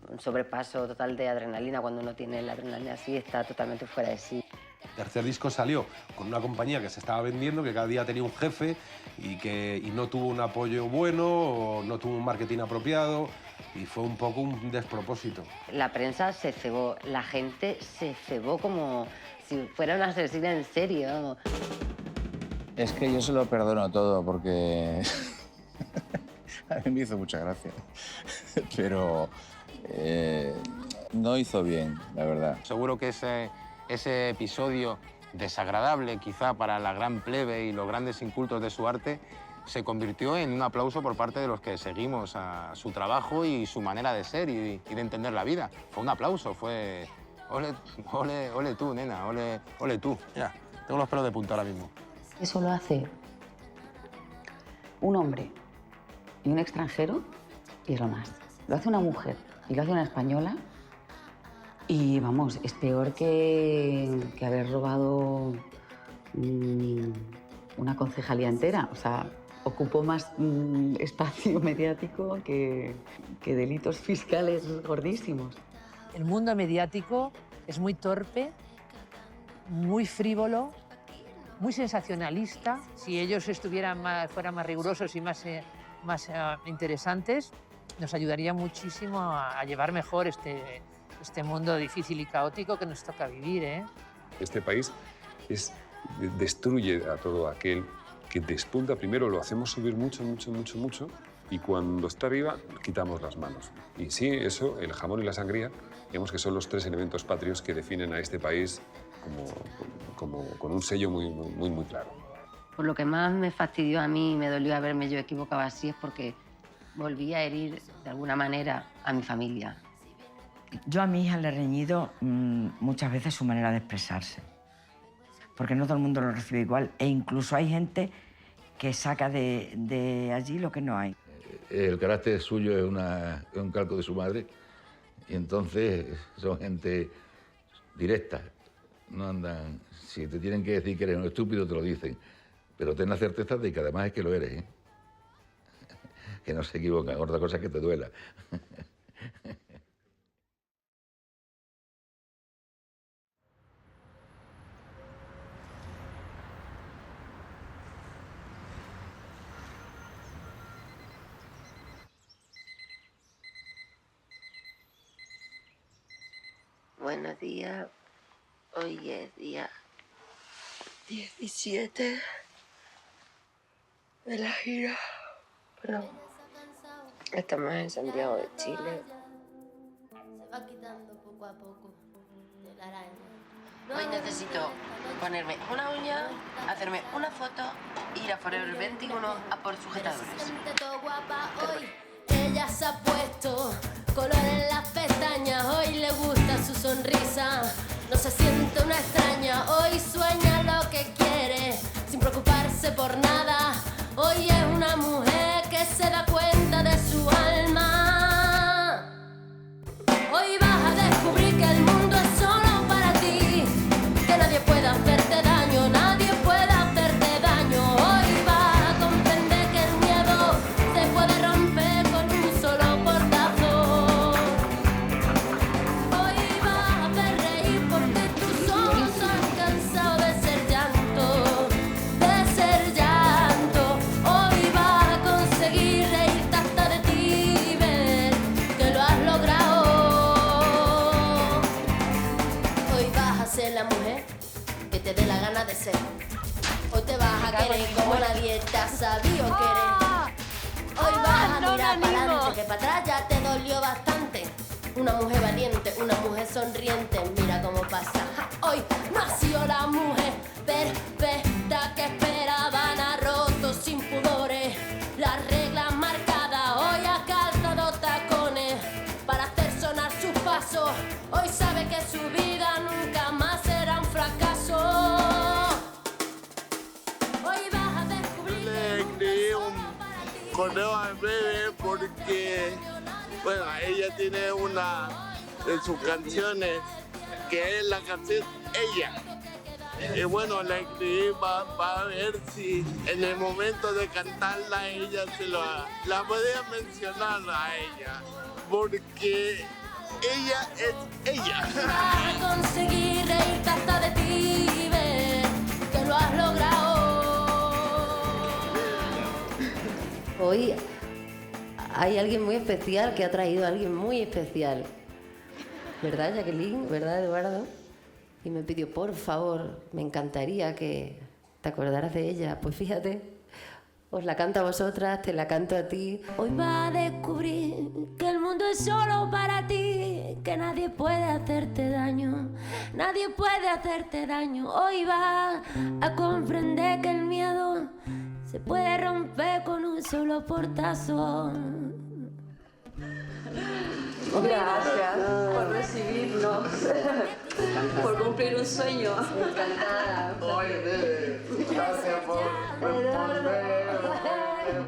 un sobrepaso total de adrenalina. Cuando uno tiene la adrenalina así, está totalmente fuera de sí. El tercer disco salió con una compañía que se estaba vendiendo, que cada día tenía un jefe y no tuvo un apoyo bueno o no tuvo un marketing apropiado y fue un poco un despropósito. La prensa se cebó, la gente se cebó como si fuera una asesina en serie, vamos. Es que yo se lo perdono todo porque a mí me hizo mucha gracia, pero no hizo bien, la verdad. Seguro que ese episodio desagradable quizá para la gran plebe y los grandes incultos de su arte se convirtió en un aplauso por parte de los que seguimos a su trabajo y su manera de ser y de entender la vida. Fue un aplauso, fue Ole tú, nena, ole tú. Mira, tengo los pelos de punta ahora mismo. Eso lo hace un hombre y un extranjero y es lo más. Lo hace una mujer y lo hace una española y, vamos, es peor que haber robado una concejalía entera. O sea, ocupó más espacio mediático que delitos fiscales gordísimos. El mundo mediático es muy torpe, muy frívolo, muy sensacionalista. Si ellos fueran más rigurosos y más interesantes, nos ayudaría muchísimo a llevar mejor este mundo difícil y caótico que nos toca vivir, ¿eh? Este país destruye a todo aquel que despunta. Primero lo hacemos subir mucho, y cuando está arriba quitamos las manos. Y sí, eso, el jamón y la sangría, digamos que son los 3 elementos patrios que definen a este país con un sello muy claro. Por lo que más me fastidió a mí y me dolió haberme yo equivocado así es porque volví a herir de alguna manera a mi familia. Yo a mi hija le he reñido muchas veces su manera de expresarse, porque no todo el mundo lo recibe igual e incluso hay gente que saca de allí lo que no hay. El carácter suyo es un calco de su madre y entonces son gente directa, no andan... Si te tienen que decir que eres un estúpido, te lo dicen, pero ten la certeza de que además es que lo eres, ¿eh? Que no se equivocan, otra cosa es que te duela. Buenos días. Hoy es día 17 de la gira. Perdón. Estamos en Santiago de Chile. Se va quitando poco a poco de la araña. Hoy necesito ponerme una uña, hacerme una foto, ir a Forever 21 a por sujetadores. Ella se ha puesto color en las pestañas, hoy le gusta su sonrisa, no se siente una extraña, hoy sueña lo que quiere, sin preocuparse por nada, hoy es una mujer que se da cuenta de su alma. Hoy vas a descubrir que el mundo es solo para ti, que nadie puede hacerte daño, nadie puede hacerte daño, hoy vas a comprender que el miedo se puede romper con un solo portazo. Hoy vas a ver reír porque tus ojos han cansado de ser llanto, hoy vas a conseguir reírte hasta de ti y ver que lo has logrado. Hoy vas a ser la mujer que te dé la gana de ser. Hoy te vas a querer como nadie te ha sabido querer. Hoy vas a mirar para adelante, que para atrás ya te dolió bastante. Una mujer valiente, una mujer sonriente, mira cómo pasa. Hoy nació la mujer perfecta que esperaban, ha roto sin pudores las reglas marcadas. Hoy ha calzado tacones para hacer sonar sus pasos. Hoy sabe que su vida nunca más será un fracaso. Hoy vas a descubrir. Le escribí un correo a Bebe porque, bueno, ella tiene una de sus canciones que es la canción Ella. Y bueno, la escribí para ver si en el momento de cantarla ella la podía mencionar a ella, porque ella es ella. Vas a conseguir reírte hasta de ti y ver que lo has logrado. Hoy hay alguien muy especial que ha traído a alguien muy especial. ¿Verdad, Jacqueline? ¿Verdad, Eduardo? Y me pidió, por favor, me encantaría que te acordaras de ella. Pues fíjate, os la canto a vosotras, te la canto a ti. Hoy va a descubrir que el mundo es solo para ti, que nadie puede hacerte daño, nadie puede hacerte daño. Hoy va a comprender que el miedo se puede romper con un solo portazo. Gracias por recibirnos. por cumplir un sueño. Encantada. Oye, bebé, gracias por responderme.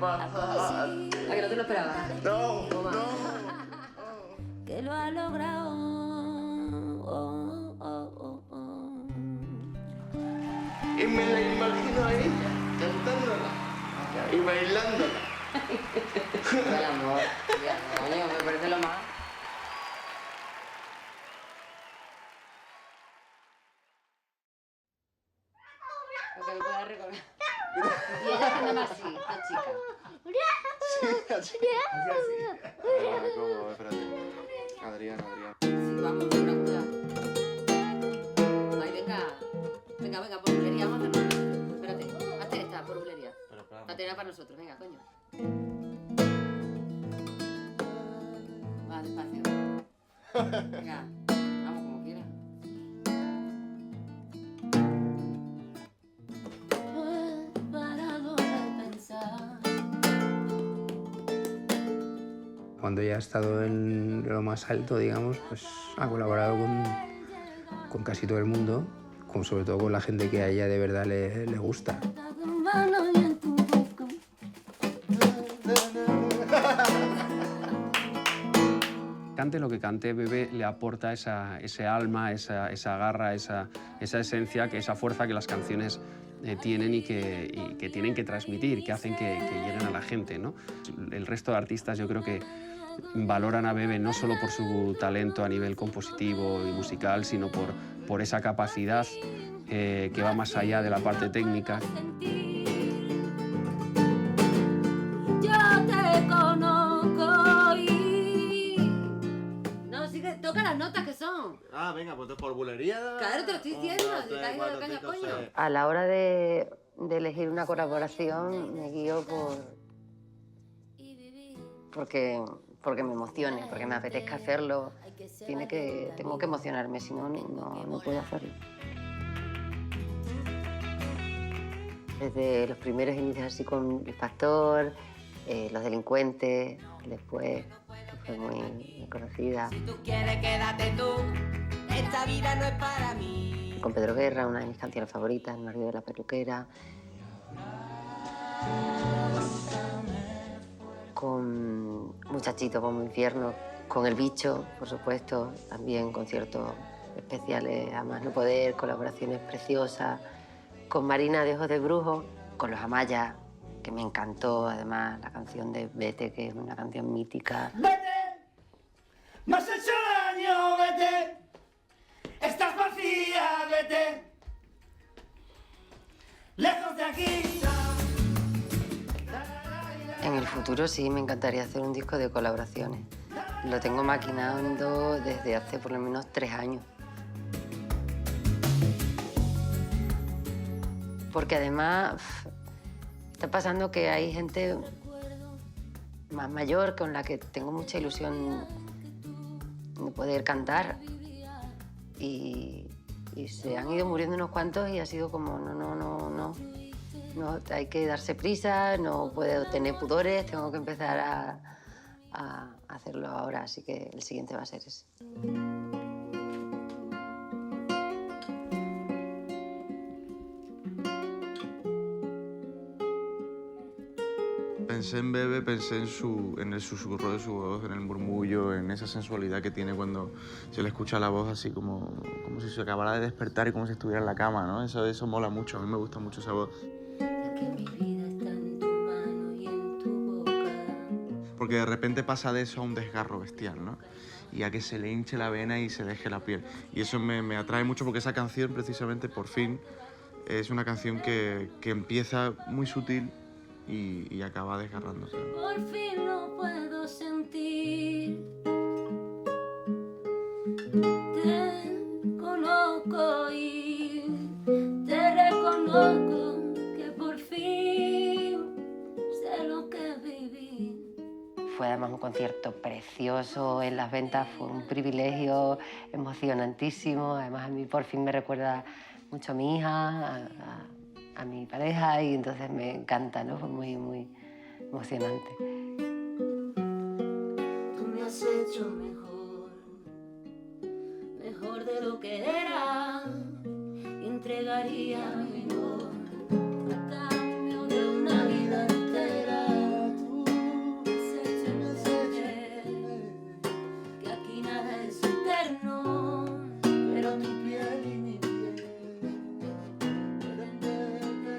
¿A que no te lo esperabas? No, no. Que lo ha logrado. Y me la imagino a ella cantándola y bailándola. El amor, coño, me parece lo más. Lo que me pueda recordar. Y ella haciéndome así, esta chica. Así. ¿Cómo? Espérate. Adrián. Sí, vamos, cuidado. Ay, venga, por bulería, vamos a hacer una. Espérate, hazte esta, por bulería. La tenemos para nosotros, venga, coño. Va, despacio. Venga, vamos como quieras. Cuando ya ha estado en lo más alto, digamos, pues ha colaborado con casi todo el mundo, sobre todo con la gente que a ella de verdad le gusta. Cante lo que cante, Bebe le aporta ese alma, esa garra, esa esencia, esa fuerza que las canciones tienen y que tienen que transmitir, que hacen que lleguen a la gente, ¿no? El resto de artistas yo creo que valoran a Bebe no solo por su talento a nivel compositivo y musical, sino por esa capacidad que va más allá de la parte técnica. Yo te conozco y... No, sigue, toca las notas que son. Ah, venga, pues por bulería. Claro, te lo estoy diciendo. Si te has ido de caña, coño. A la hora de elegir una colaboración me guío porque me emocione, porque me apetezca hacerlo. Tengo que emocionarme, si no, no puedo hacerlo. Desde los primeros inicios así con El Factor, Los Delincuentes, después, que fue muy conocida. Si tú quieres, quédate tú. Esta vida no es para mí. Con Pedro Guerra, una de mis canciones favoritas, El marido de la peluquera. Con Muchachito como infierno, con El Bicho, por supuesto, también conciertos especiales a más no poder, colaboraciones preciosas, con Marina de Ojos de Brujo, con Los Amaya, que me encantó, además, la canción de Vete, que es una canción mítica. ¡Vete! ¡Me has hecho daño, vete! ¡Estás vacía, vete! ¡Lejos de aquí! En el futuro sí me encantaría hacer un disco de colaboraciones. Lo tengo maquinando desde hace por lo menos 3 años. Porque además está pasando que hay gente más mayor con la que tengo mucha ilusión de poder cantar. Y se han ido muriendo unos cuantos y ha sido como no, hay que darse prisa, no puedo tener pudores, tengo que empezar a hacerlo ahora, así que el siguiente va a ser ese. Pensé en Bebe, pensé en el susurro de su voz, en el murmullo, en esa sensualidad que tiene cuando se le escucha la voz así como si se acabara de despertar y como si estuviera en la cama, ¿no? Eso mola mucho, a mí me gusta mucho esa voz. Porque de repente pasa de eso a un desgarro bestial, ¿no? Y a que se le hinche la vena y se deje la piel. Y eso me atrae mucho porque esa canción, precisamente, por fin, es una canción que empieza muy sutil y acaba desgarrándose. Por fin lo puedo sentir. Te conozco y te reconozco que por fin sé lo que viví. Fue además un concierto precioso en las ventas, fue un privilegio emocionantísimo. Además a mí por fin me recuerda mucho a mi hija, a mi pareja, y entonces me encanta, ¿no? Fue muy, muy emocionante. Tú me has hecho mejor de lo que era. entregaría mi voz a cambio de una vida entera. Tú has hecho no sé que aquí nada es eterno, pero tu piel y mi piel pueden detener.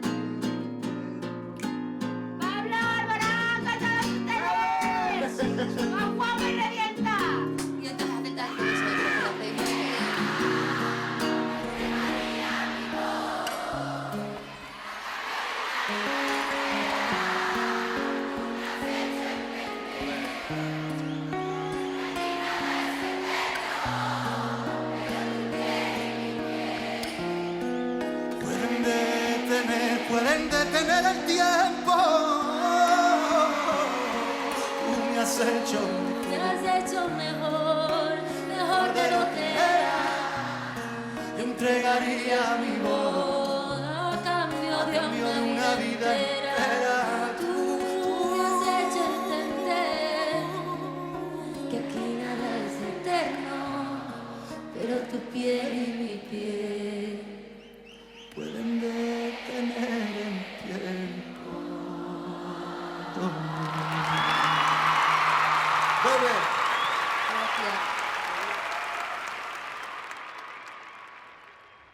¡Pablo Alborán, canta ustedes! ¡Con fuego y revienta! Y entonces hace tal que eso es lo que hacemos. Pueden detener el tiempo. Tú me has hecho mejor, mejor de lo que era. Yo entregaría mi voz a cambio de una vida entera. Tú me has hecho entender que aquí nada es eterno, pero tu piel y mi piel pueden detener el tiempo. Bebe.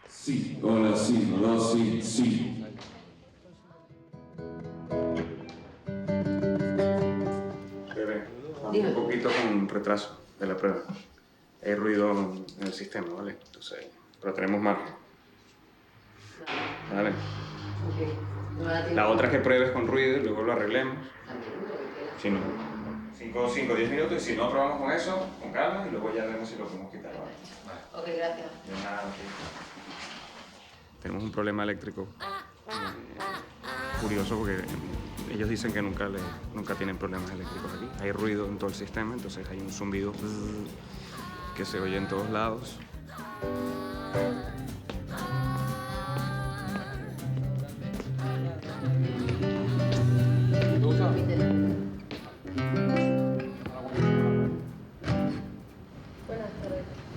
Sí, hola, sí, hola, sí, sí. Bebé, vamos un poquito con retraso de la prueba. Hay ruido en el sistema, ¿vale? Entonces, pero tenemos margen. ¿Vale? La otra es que pruebes con ruido y luego lo arreglemos. Si no, 5 o 10 minutos, y si no, probamos con eso, con calma, y luego ya vemos si lo podemos quitar. ¿Vale? Ok, gracias. De nada, tenemos un problema eléctrico curioso porque ellos dicen que nunca tienen problemas eléctricos aquí. Hay ruido en todo el sistema, entonces hay un zumbido que se oye en todos lados.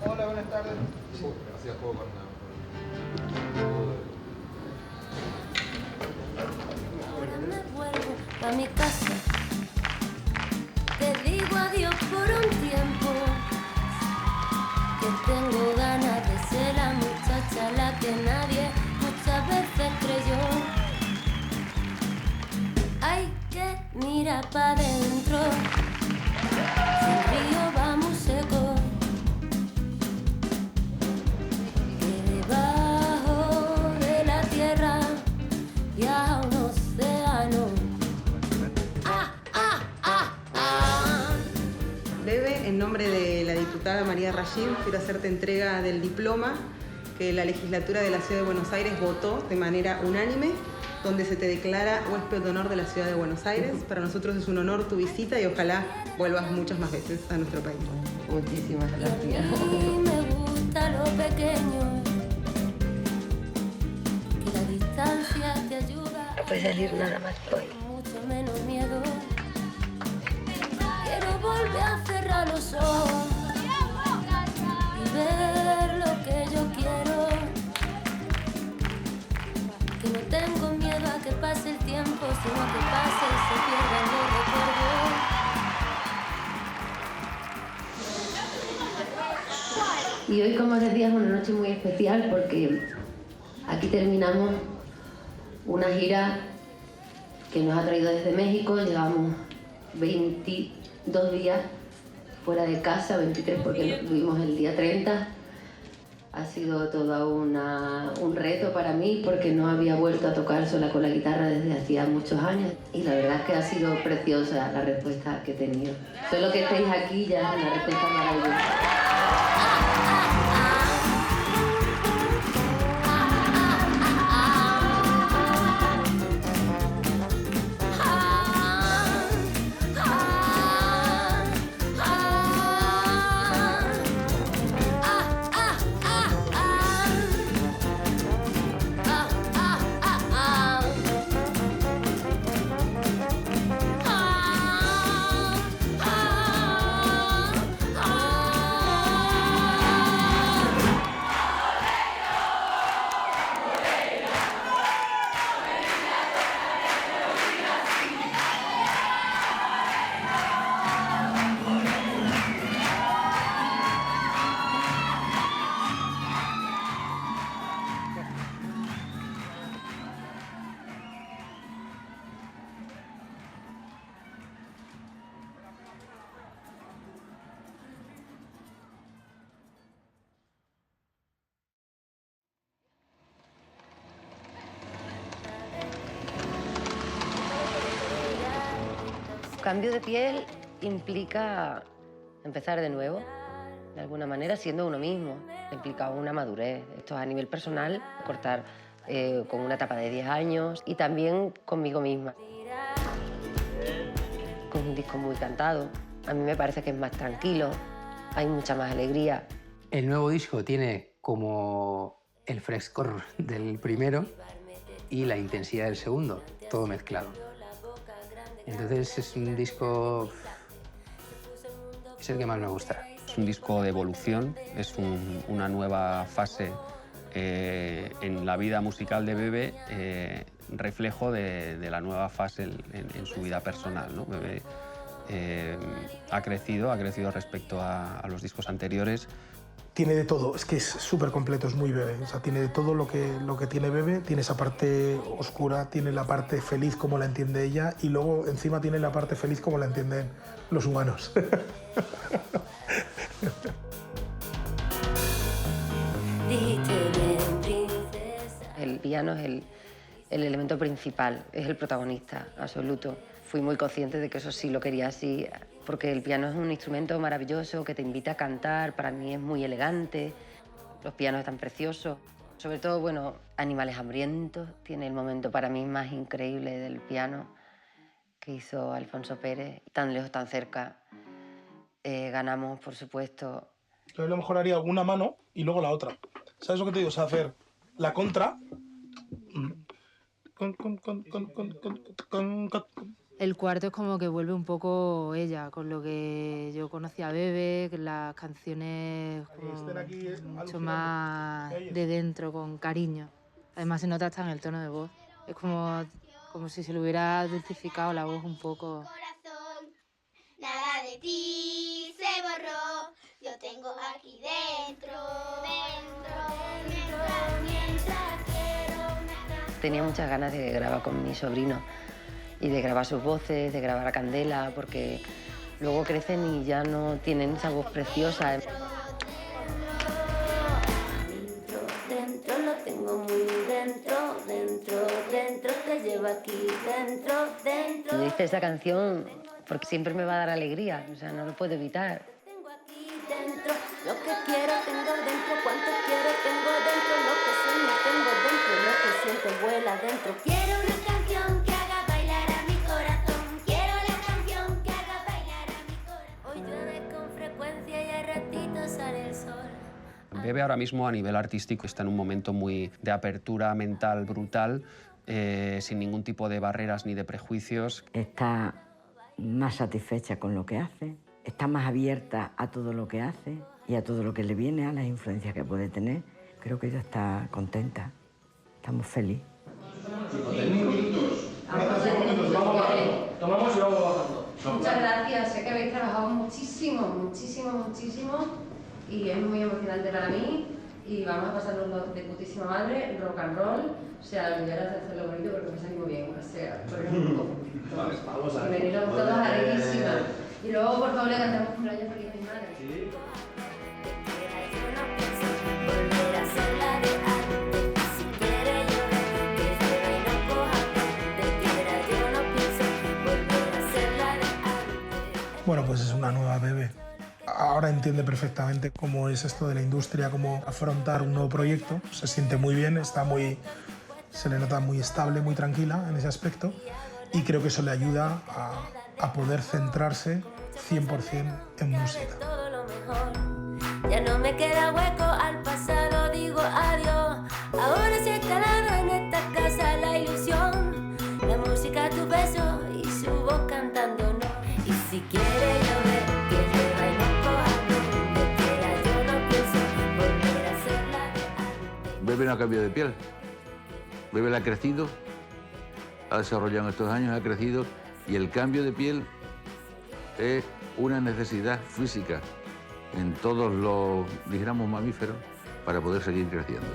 Hola, buenas tardes. Gracias por Ahora me vuelvo a mi casa. Te digo adiós por un tiempo. Que tengo ganas de ser la muchacha a la que nadie muchas veces creyó. Hay que mirar para adentro. Si el río va muy seco, que debajo de la tierra ya un océano. Bebe, en nombre de la diputada María Rashid, quiero hacerte entrega del diploma que la legislatura de la Ciudad de Buenos Aires votó de manera unánime, donde se te declara huésped de honor de la Ciudad de Buenos Aires. Para nosotros es un honor tu visita y ojalá vuelvas muchas más veces a nuestro país. Muchísimas gracias. A mí me gusta lo pequeño, que la distancia te ayuda. No puede salir nada más hoy. Mucho menos miedo. Quiero volver a cerrar los ojos y ver lo que yo quiero. Que no tengo miedo a que pase el tiempo, sino que pase y se pierdan los recuerdos. Y hoy, como os decía, es una noche muy especial porque aquí terminamos una gira que nos ha traído desde México. Llevamos 22 días fuera de casa, 23 porque vivimos el día 30. Ha sido todo un reto para mí porque no había vuelto a tocar sola con la guitarra desde hacía muchos años. Y la verdad es que ha sido preciosa la respuesta que he tenido. Solo que estéis aquí ya es una respuesta maravillosa. Cambio de piel implica empezar de nuevo, de alguna manera, siendo uno mismo. Implica una madurez. Esto es a nivel personal, cortar con una etapa de 10 años y también conmigo misma. Con un disco muy cantado. A mí me parece que es más tranquilo, hay mucha más alegría. El nuevo disco tiene como el frescor del primero y la intensidad del segundo, todo mezclado. Entonces es un disco... es el que más me gusta. Es un disco de evolución, es una nueva fase en la vida musical de Bebe, reflejo de la nueva fase en su vida personal, ¿no? Bebe ha crecido respecto a los discos anteriores. Tiene de todo, es que es súper completo, es muy Bebe. O sea, tiene de todo lo que tiene Bebe, tiene esa parte oscura, tiene la parte feliz como la entiende ella y luego encima tiene la parte feliz como la entienden los humanos. El piano es el elemento principal, es el protagonista absoluto. Fui muy consciente de que eso sí lo quería así, porque el piano es un instrumento maravilloso que te invita a cantar, para mí es muy elegante, los pianos están preciosos. Sobre todo, bueno, Animales hambrientos tiene el momento para mí más increíble del piano que hizo Alfonso Pérez, Tan lejos, tan cerca. Ganamos, por supuesto. Yo a lo mejor haría una mano y luego la otra. ¿Sabes lo que te digo? O sea, hacer la contra... El cuarto es como que vuelve un poco ella, con lo que yo conocía a Bebe, las canciones mucho más de dentro, con cariño. Además se nota hasta en el tono de voz. Es como si se le hubiera dulcificado la voz un poco. Nada de ti se borró, yo tengo aquí dentro, mientras quiero una... Tenía muchas ganas de grabar con mi sobrino y de grabar sus voces, de grabar a Candela, porque luego crecen y ya no tienen esa voz preciosa. Dentro lo tengo muy dentro, te llevo aquí dentro. Yo hice esa canción porque siempre me va a dar alegría, o sea, no lo puedo evitar. Dentro, lo que quiero tengo dentro, cuánto quiero tengo dentro, lo que sueño tengo dentro, lo que siento vuela dentro. Quiero una canción que haga bailar a mi corazón, quiero la canción que haga bailar a mi corazón. Hoy llueve con frecuencia y a ratitos sale el sol. Bebe ahora mismo a nivel artístico está en un momento muy de apertura mental brutal, sin ningún tipo de barreras ni de prejuicios. Está más satisfecha con lo que hace, está más abierta a todo lo que hace y a todo lo que le viene, a las influencias que puede tener. Creo que ella está contenta, estamos felices. Tomamos y vamos bajando. Muchas gracias, sé que habéis trabajado muchísimo y es muy emocionante para mí y vamos a pasarnos de putísima madre, rock and roll, o sea, la primera de hacerlo bonito porque me salimos bien, o sea, por ejemplo. Vamos a ver. Venimos todos alegrísimas. Y luego, por favor, le cantamos cumpleaños feliz a mi madre. Sí. Bueno, pues es una nueva Bebe. Ahora entiende perfectamente cómo es esto de la industria, cómo afrontar un nuevo proyecto. Se siente muy bien, se le nota muy estable, muy tranquila en ese aspecto. Y creo que eso le ayuda a poder centrarse 100% en música. Ya no me queda hueco al pasado, digo adiós. Ahora se ha instalado en esta casa la ilusión. La música, tu beso y su voz cantando no. Y si quiere llover, que llueva y no coja donde quiera. Yo no pienso volver a ser la de antes. Bebe no ha cambiado de piel. Bebe ha crecido, ha desarrollado en estos años, ha crecido y el cambio de piel es una necesidad física en todos los, dijéramos, mamíferos para poder seguir creciendo.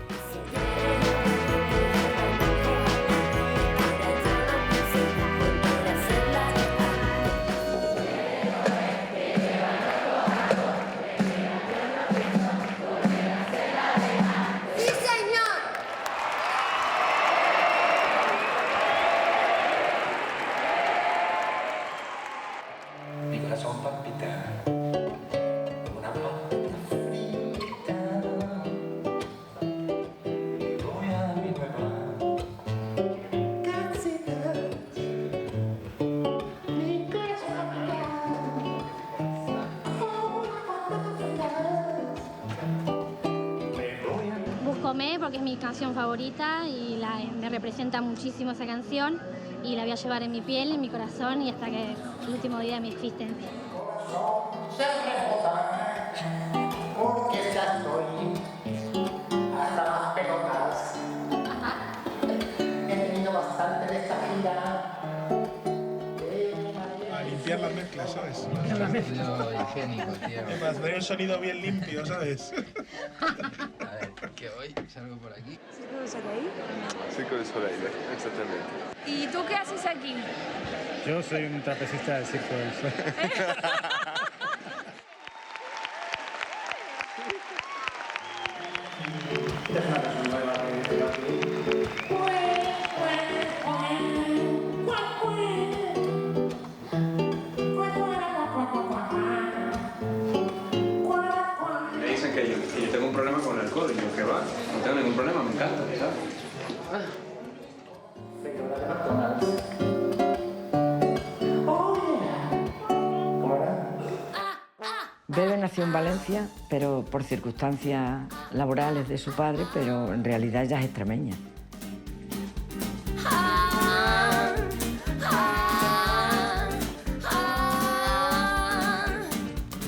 Dejome porque es mi canción favorita y me representa muchísimo esa canción y la voy a llevar en mi piel, en mi corazón y hasta que el último día de mi existencia. Se rebota, porque ya estoy hasta las pelotas. He tenido bastante de esta gira. A limpiar las mezclas, ¿sabes? Las mezclas. Higiénico, tío. Para tener un sonido bien limpio, ¿sabes? A ver, que hoy salgo por aquí. Circo du Soleil. Circo du Soleil, exactamente. ¿Y tú qué haces aquí? Yo soy un trapecista del Circo del Soleil. Me dicen que yo tengo un problema con el alcohol y yo que va, no tengo ningún problema, me encanta, ¿sabes? Bebe nació en Valencia, pero por circunstancias laborales de su padre, pero en realidad ella es extremeña.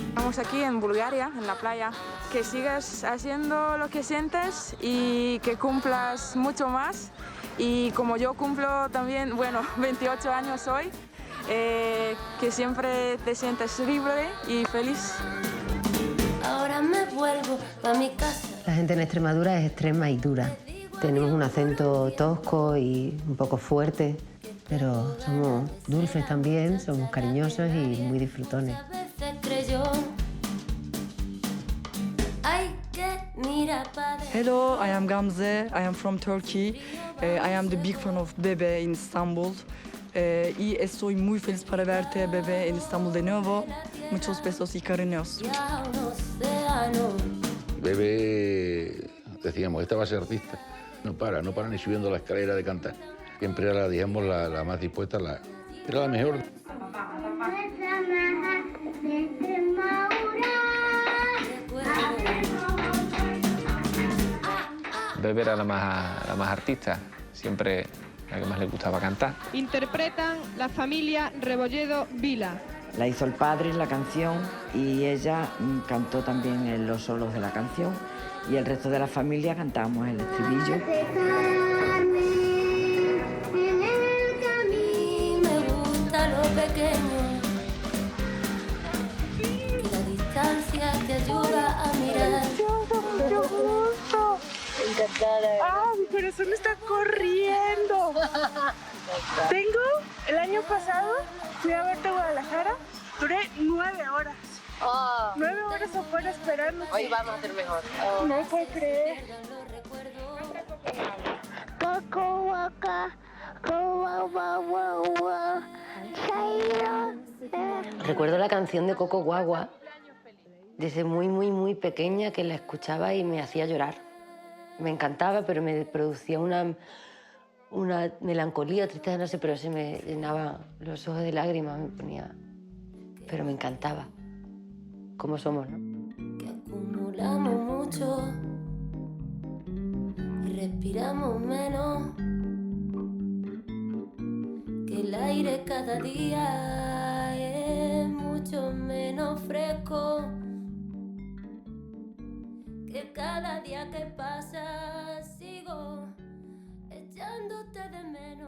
Estamos aquí en Bulgaria, en la playa. Que sigas haciendo lo que sientes y que cumplas mucho más. Y como yo cumplo también, 28 años hoy, que siempre te sientes libre y feliz. Ahora me vuelvo a mi casa. La gente en Extremadura es extrema y dura. Tenemos un acento tosco y un poco fuerte, pero somos dulces también, somos cariñosos y muy disfrutones. Se creyó. Hay que mirar para Hello, I am Gamze. I am from Turkey. I am the big fan of Bebe in Istanbul. Y estoy muy feliz para verte, Bebe, en Istanbul de nuevo. Muchos besos y cariños. Bebe, decíamos, esta va a ser artista. No para ni subiendo la escalera de cantar. Siempre era, digamos, la más dispuesta, era la mejor. Bebe era la más artista, siempre la que más le gustaba cantar. Interpretan la familia Rebolledo Vila. La hizo el padre la canción y ella cantó también en los solos de la canción y el resto de la familia cantábamos el estribillo. me gusta lo pequeño. Que la distancia te ayuda a mirar. ¡Ah, mi corazón está corriendo! El año pasado, fui a verte a Guadalajara, duré 9 horas. 9 horas afuera esperando. Hoy vamos a hacer mejor. No puedo creer. Recuerdo la canción de Coco Guagua desde muy pequeña, que la escuchaba y me hacía llorar. Me encantaba, pero me producía una melancolía, tristeza, no sé, pero se me llenaban los ojos de lágrimas, me ponía... Pero me encantaba. Cómo somos, ¿no? Que acumulamos mucho y respiramos menos. Que el aire cada día es mucho menos fresco. Que cada día que pasa sigo echándote de menos.